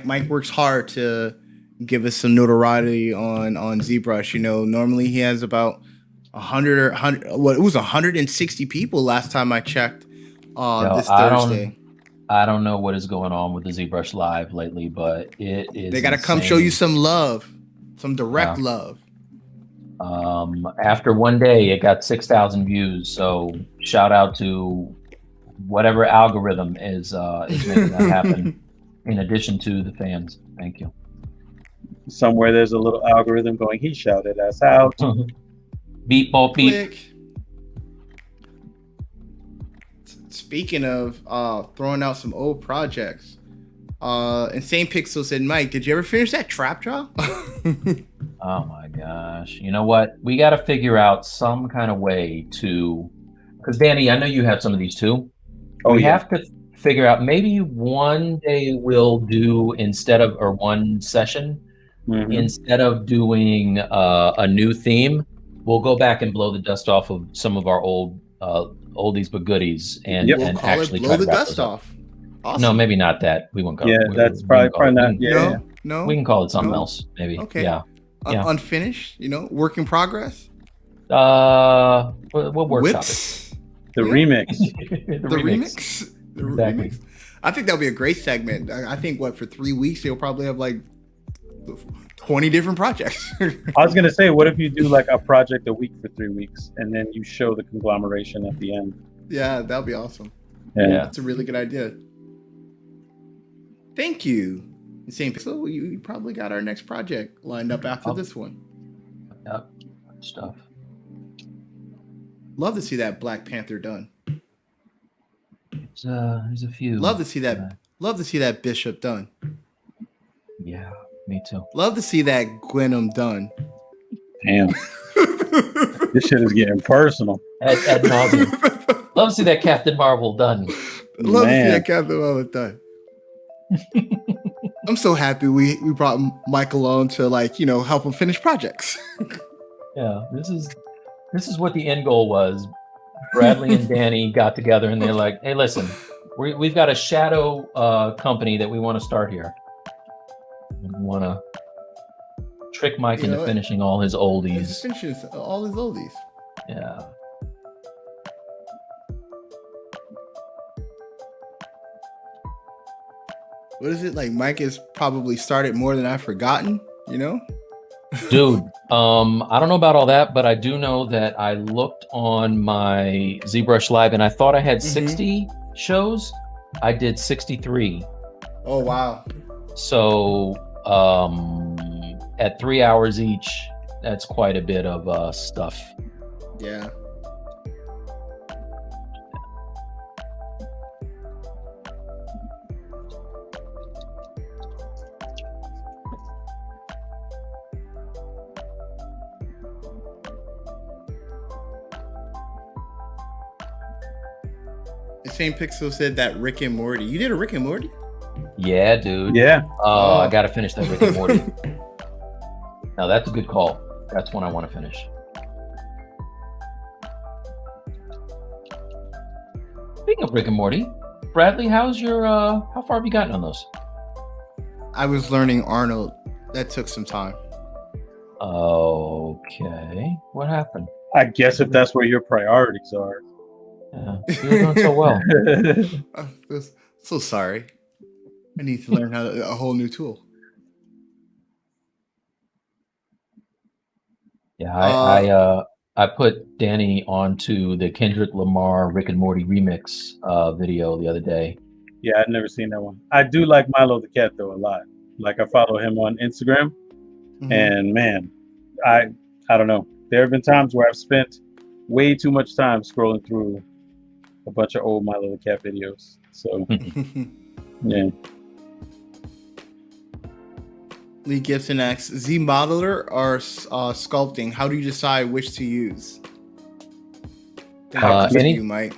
Mike works hard to give us some notoriety on ZBrush. Normally he has about 160 people last time I checked. This Thursday. I don't know what is going on with the ZBrush Live lately, but it is. They got to come show you some love, some direct love. After one day, it got 6,000 views. So shout out to whatever algorithm is making that happen. In addition to the fans, thank you. Somewhere there's a little algorithm going, he shouted us out. Beep, ball, beep. Click. Speaking of throwing out some old projects, Insane Pixel said, "Mike, did you ever finish that trap job?" Oh my gosh. You know what? We got to figure out some kind of way to, because Danny, I know you have some of these too. We have to figure out maybe one day we'll do one session, instead of doing a new theme, we'll go back and blow the dust off of some of our old oldies but goodies and actually blow the try to dust off. Awesome. No, maybe not that. We won't call it. Yeah, that's probably not. Yeah. No. We can call it something else, maybe. Okay. Yeah. Unfinished, work in progress. What workshop it? The remix. The remix. Exactly. Remix. I think that'll be a great segment. I think for 3 weeks you'll probably have like 20 different projects. I was gonna say, what if you do like a project a week for 3 weeks, and then you show the conglomeration at the end? Yeah, that'd be awesome. Yeah, that's a really good idea. Thank you. Same. So you probably got our next project lined up after this one. Yep. Stuff. Love to see that Black Panther done. There's a few. Love to see that. Love to see that Bishop done. Yeah, me too. Love to see that Gwenum done. Damn. This shit is getting personal. Ad nauseum. Love to see that Captain Marvel done. Love to see that Captain Marvel done. I'm so happy we brought Michael on to help him finish projects. Yeah, this is what the end goal was. Bradley and Danny got together and they're like, "Hey, listen, we've got a shadow company that we want to start here. We want to trick Mike into finishing all his oldies. Yeah." What is it like? Mike has probably started more than I've forgotten, Dude, I don't know about all that, but I do know that I looked on my ZBrush Live and I thought I had 60 shows. I did 63. Oh, wow. So at 3 hours each, that's quite a bit of stuff. Yeah. Same Pixel said that Rick and Morty. You did a Rick and Morty? Yeah, dude. Yeah. I gotta finish that Rick and Morty. Now that's a good call. That's one I want to finish. Speaking of Rick and Morty, Bradley, how's your how far have you gotten on those? I was learning Arnold. That took some time. Okay. What happened? I guess if that's where your priorities are. Yeah, you're doing so well. I'm so sorry. I need to learn a whole new tool. Yeah, I put Danny onto the Kendrick Lamar Rick and Morty remix video the other day. Yeah, I'd never seen that one. I do like Milo the Cat though a lot. Like I follow him on Instagram, and man, I don't know. There have been times where I've spent way too much time scrolling through a bunch of old Milo the Cat videos. So, yeah. Lee Gibson asks, Z modeler or sculpting? How do you decide which to use? You might.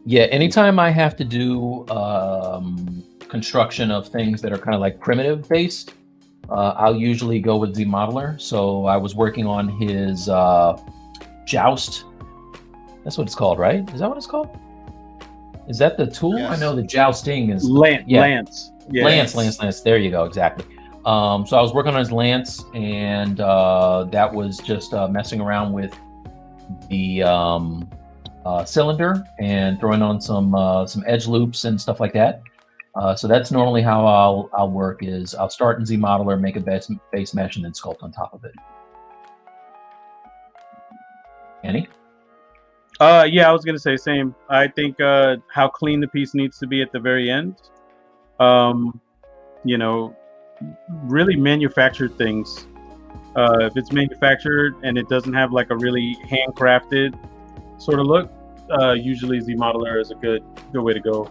Yeah, anytime I have to do construction of things that are kind of like primitive based, I'll usually go with Z modeler. So I was working on his joust. That's what it's called, right? Is that what it's called? Is that the tool? Yes. I know the jousting is Lance. Yeah. Lance. There you go. Exactly. So I was working on his lance, and that was just messing around with the cylinder and throwing on some edge loops and stuff like that. So that's normally how I'll work. Is I'll start in Z modeler, make a base mesh, and then sculpt on top of it. Annie? Yeah, I was gonna say same. I think how clean the piece needs to be at the very end. Really manufactured things. If it's manufactured and it doesn't have like a really handcrafted sort of look, usually Z modeler is a good way to go.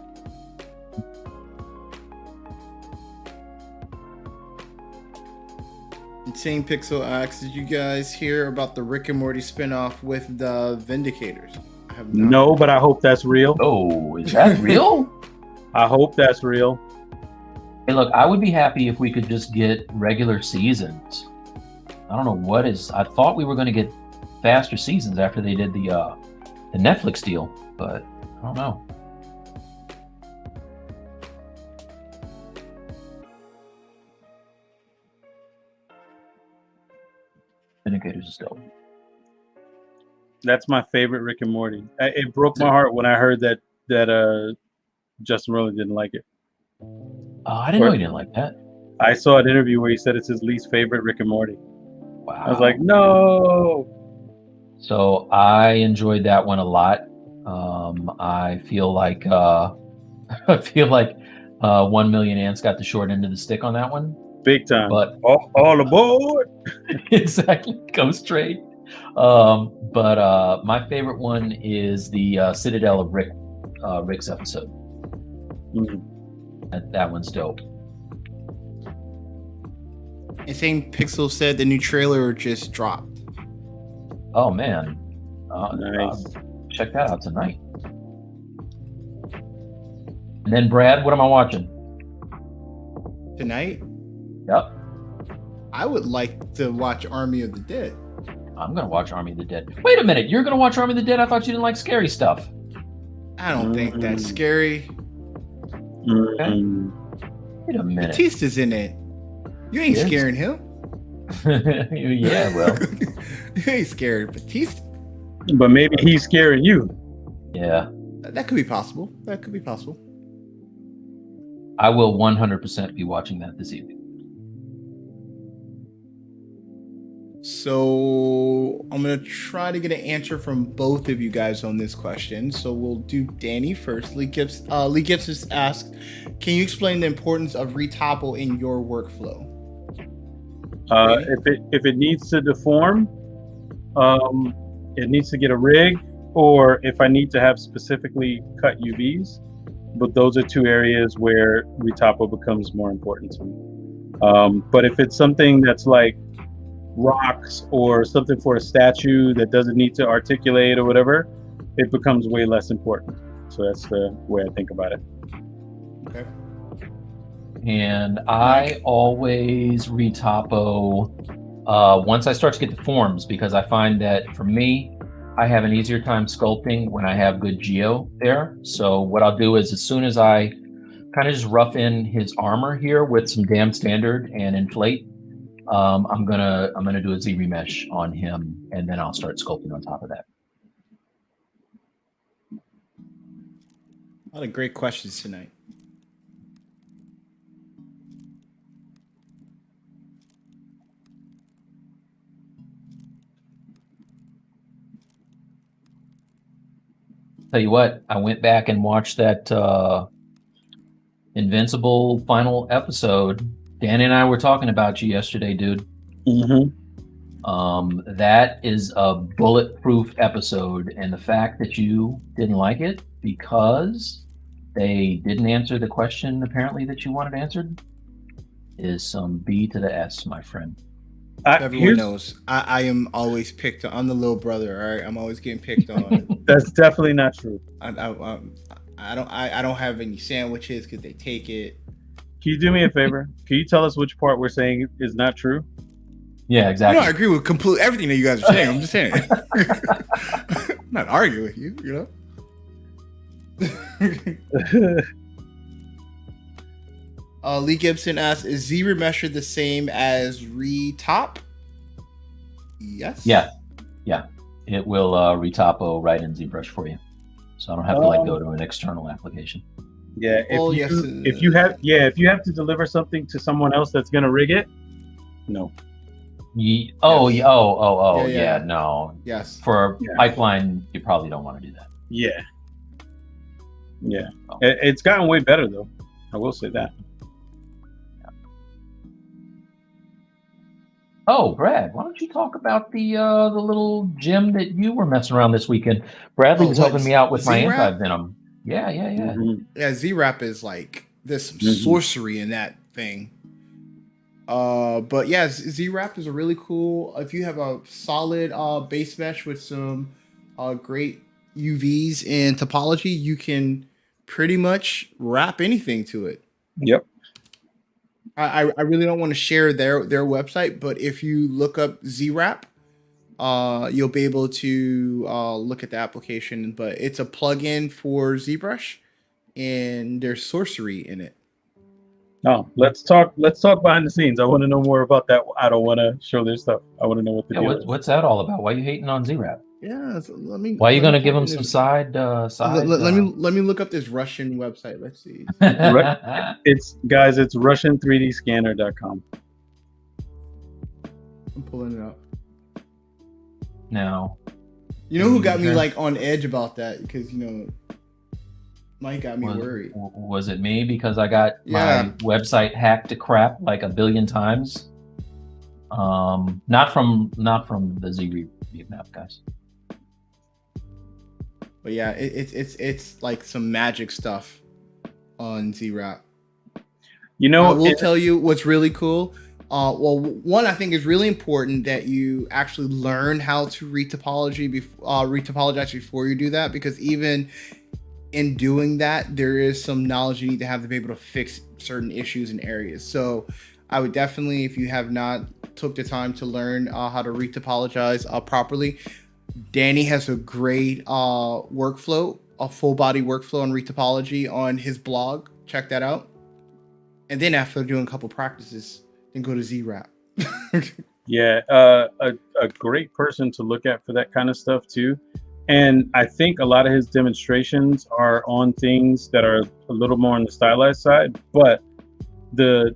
Insane Pixel asks, did you guys hear about the Rick and Morty spinoff with the Vindicators? I have not. No, but I hope that's real. Oh, is that real? I hope that's real. Hey, look, I would be happy if we could just get regular seasons. I don't know what is. I thought we were going to get faster seasons after they did the Netflix deal, but I don't know. Vindicators is dope. That's my favorite Rick and Morty. It broke my heart when I heard that Justin Roiland didn't like it. Oh, I didn't know he didn't like that. I saw an interview where he said it's his least favorite Rick and Morty. Wow. I was like, no. So I enjoyed that one a lot. I feel like 1 Million Ants got the short end of the stick on that one. Big time. But all aboard. Exactly. Go straight. But my favorite one is the Citadel of Rick's episode. That one's dope. I think Pixel said the new trailer just dropped. Oh man, Nice. Check that out tonight. And then Brad, what am I watching Tonight? Yep, I would like to watch Army of the Dead. I'm gonna watch Army of the Dead. Wait a minute, you're gonna watch Army of the Dead? I thought you didn't like scary stuff. I don't think that's scary. Okay. Wait a minute. Batista's in it. You ain't Yes. scaring him. Yeah, well, You ain't scared Batista. But maybe he's scaring you. yeah. That could be possible. That could be possible. I will 100% be watching that this evening. So I'm gonna try to get an answer from both of you guys on this question. So we'll do Danny first. Lee Gibbs has asked, can you explain the importance of retopo in your workflow? If it needs to deform, it needs to get a rig, or if I need to have specifically cut UVs. But those are two areas where retopo becomes more important to me. But if it's something that's like rocks or something for a statue that doesn't need to articulate or whatever, it becomes way less important. So that's the way I think about it. Okay. And I always retopo once I start to get the forms, because I find that for me, I have an easier time sculpting when I have good geo there. So what I'll do is, as soon as I kind of just rough in his armor here with some damn standard and inflate, I'm gonna do a Z remesh on him, and then I'll start sculpting on top of that. A lot of great questions tonight. Tell you what, I went back and watched that Invincible final episode. Dan and I were talking about you yesterday, dude. That is a bulletproof episode, and the fact that you didn't like it because they didn't answer the question apparently that you wanted answered is some B to the S, my friend. Everyone knows I am always picked on. I'm the little brother, all right? I'm always getting picked on. That's definitely not true. I don't have any sandwiches because they take it. Can you do me a favor? Can you tell us which part we're saying is not true? Yeah, exactly. I agree with everything that you guys are saying. I'm just saying. I'm not arguing with you, you know? Lee Gibson asks, is Z remesher the same as retop? Yes. Yeah. It will retopo right in ZBrush for you, so I don't have to go to an external application. Yeah. If you have to deliver something to someone else that's gonna rig it, no. No. Yes. For pipeline, you probably don't want to do that. Yeah. Oh. It's gotten way better though. I will say that. Oh, Brad, why don't you talk about the little gem that you were messing around this weekend? Bradley was helping me out with my anti-venom. Yeah. Mm-hmm. Yeah, Z-Wrap is like, there's some sorcery in that thing. But yeah, Z-Wrap is a really cool, if you have a solid base mesh with some great UVs and topology, you can pretty much wrap anything to it. Yep. I really don't want to share their website, but if you look up ZWrap, you'll be able to look at the application. But it's a plugin for ZBrush, and there's sorcery in it. Oh, let's talk behind the scenes. I want to know more about that. I don't want to show their stuff. I want to know what the deal is. What's that all about? Why are you hating on ZWrap? Yeah, so why are you gonna give them some side? Let me look up this Russian website. Let's see. It's Russian3dscanner.com. I'm pulling it up. Now, you know who got me like on edge about that, because Mike got me worried. Was it me, because I got my website hacked to crap like a billion times? Not from the ZWrap guys. But yeah, it's like some magic stuff on ZWrap. I will tell you what's really cool. Well, one, I think is really important that you actually learn how to retopologize before you do that, because even in doing that, there is some knowledge you need to have to be able to fix certain issues and areas. So I would definitely, if you have not took the time to learn how to retopologize properly, Danny has a great workflow, a full body workflow on retopology on his blog. Check that out. And then after doing a couple practices, then go to ZWrap. Yeah, a great person to look at for that kind of stuff too. And I think a lot of his demonstrations are on things that are a little more on the stylized side, but the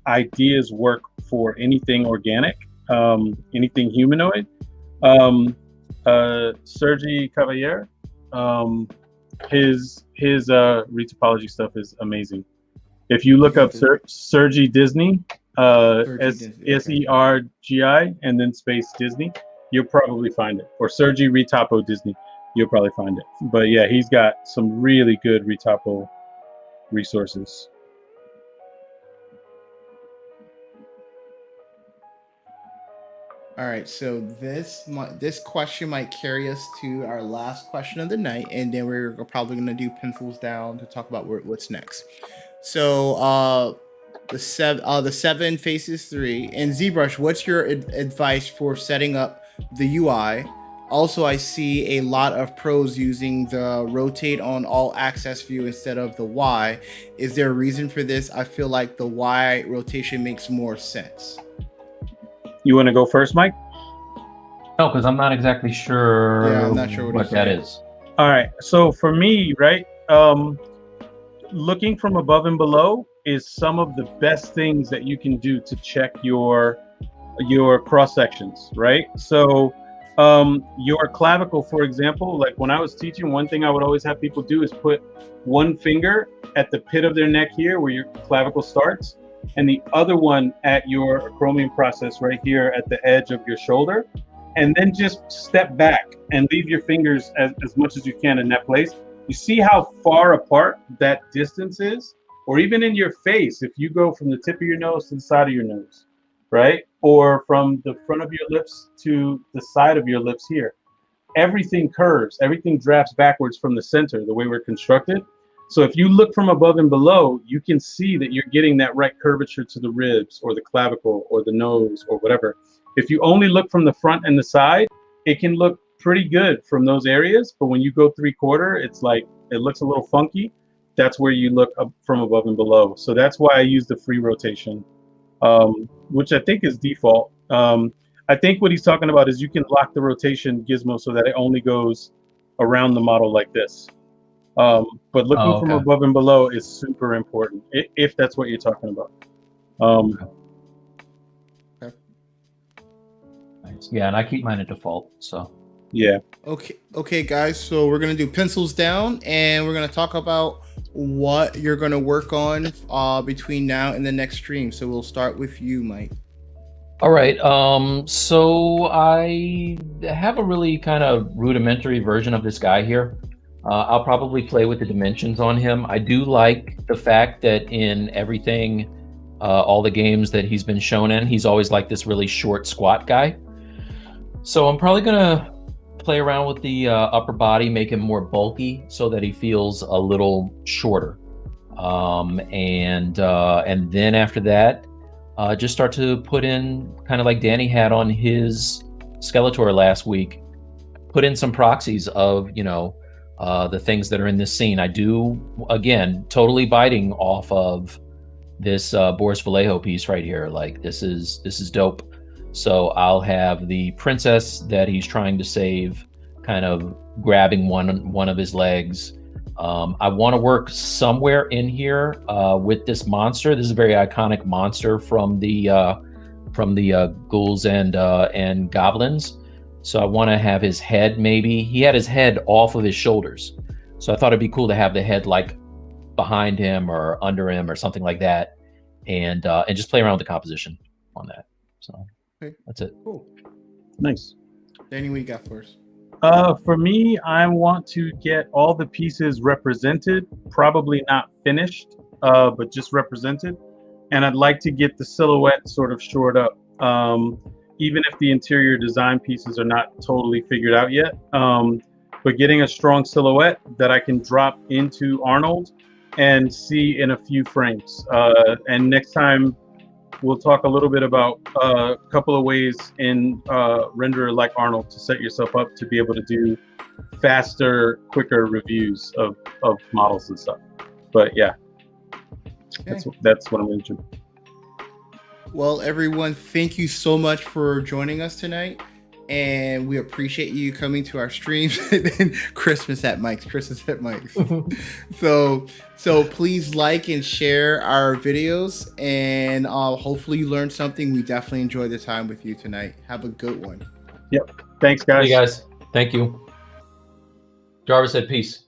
ideas work for anything organic, anything humanoid. Sergi Cavalier, his retopology stuff is amazing. If you look up Sergi Disney, SERGI and then space Disney, you'll probably find it. Or Sergi Retopo Disney, you'll probably find it. But yeah, he's got some really good retopo resources. All right, so this question might carry us to our last question of the night, and then we're probably going to do pencils down to talk about what's next. So the 7 faces 3 and ZBrush. What's your advice for setting up the UI? Also, I see a lot of pros using the rotate on all access view instead of the Y. Is there a reason for this? I feel like the Y rotation makes more sense. You want to go first, Mike? No, because I'm not exactly sure. Yeah, I'm not sure what that is. All right. So for me, right, looking from above and below is some of the best things that you can do to check your cross sections, right? So your clavicle, for example, like when I was teaching, one thing I would always have people do is put one finger at the pit of their neck here where your clavicle starts, and the other one at your acromion process right here at the edge of your shoulder, and then just step back and leave your fingers as much as you can in that place. You see how far apart that distance is? Or even in your face, if you go from the tip of your nose to the side of your nose, right? Or from the front of your lips to the side of your lips here. Everything curves, everything drafts backwards from the center, the way we're constructed. So if you look from above and below, you can see that you're getting that right curvature to the ribs or the clavicle or the nose or whatever. If you only look from the front and the side, it can look pretty good from those areas. But when you go 3/4, it's like, it looks a little funky. That's where you look up from above and below. So that's why I use the free rotation, which I think is default. I think what he's talking about is you can lock the rotation gizmo so that it only goes around the model like this. But looking from above and below is super important if that's what you're talking about. Nice. Yeah, and I keep mine at default. So yeah. Okay, guys. So we're gonna do pencils down, and we're gonna talk about what you're gonna work on between now and the next stream. So we'll start with you, Mike. All right. So I have a really kind of rudimentary version of this guy here. I'll probably play with the dimensions on him. I do like the fact that in everything, all the games that he's been shown in, he's always like this really short, squat guy. So I'm probably gonna play around with the upper body, make him more bulky so that he feels a little shorter. And then after that, just start to put in, kind of like Danny had on his Skeletor last week, put in some proxies of, you know, the things that are in this scene. I do, again, totally biting off of this Boris Vallejo piece right here. Like, this is dope. So I'll have the princess that he's trying to save, kind of grabbing one of his legs. I want to work somewhere in here with this monster. This is a very iconic monster from the ghouls and goblins. So I want to have his head, maybe. He had his head off of his shoulders. So I thought it'd be cool to have the head like behind him or under him or something like that, and just play around with the composition on that. So that's it. Cool. Nice. Danny, what you got for us? For me, I want to get all the pieces represented, probably not finished, but just represented. And I'd like to get the silhouette sort of shored up, even if the interior design pieces are not totally figured out yet. But getting a strong silhouette that I can drop into Arnold and see in a few frames. And next time, we'll talk a little bit about a couple of ways in Renderer like Arnold to set yourself up to be able to do faster, quicker reviews of models and stuff. But yeah, that's what I'm into. Well, everyone, thank you so much for joining us tonight. And we appreciate you coming to our streams. Christmas at Mike's. So please like and share our videos, and hopefully you learned something. We definitely enjoyed the time with you tonight. Have a good one. Yep. Thanks, guys. Hey guys. Thank you. Jarvis said peace.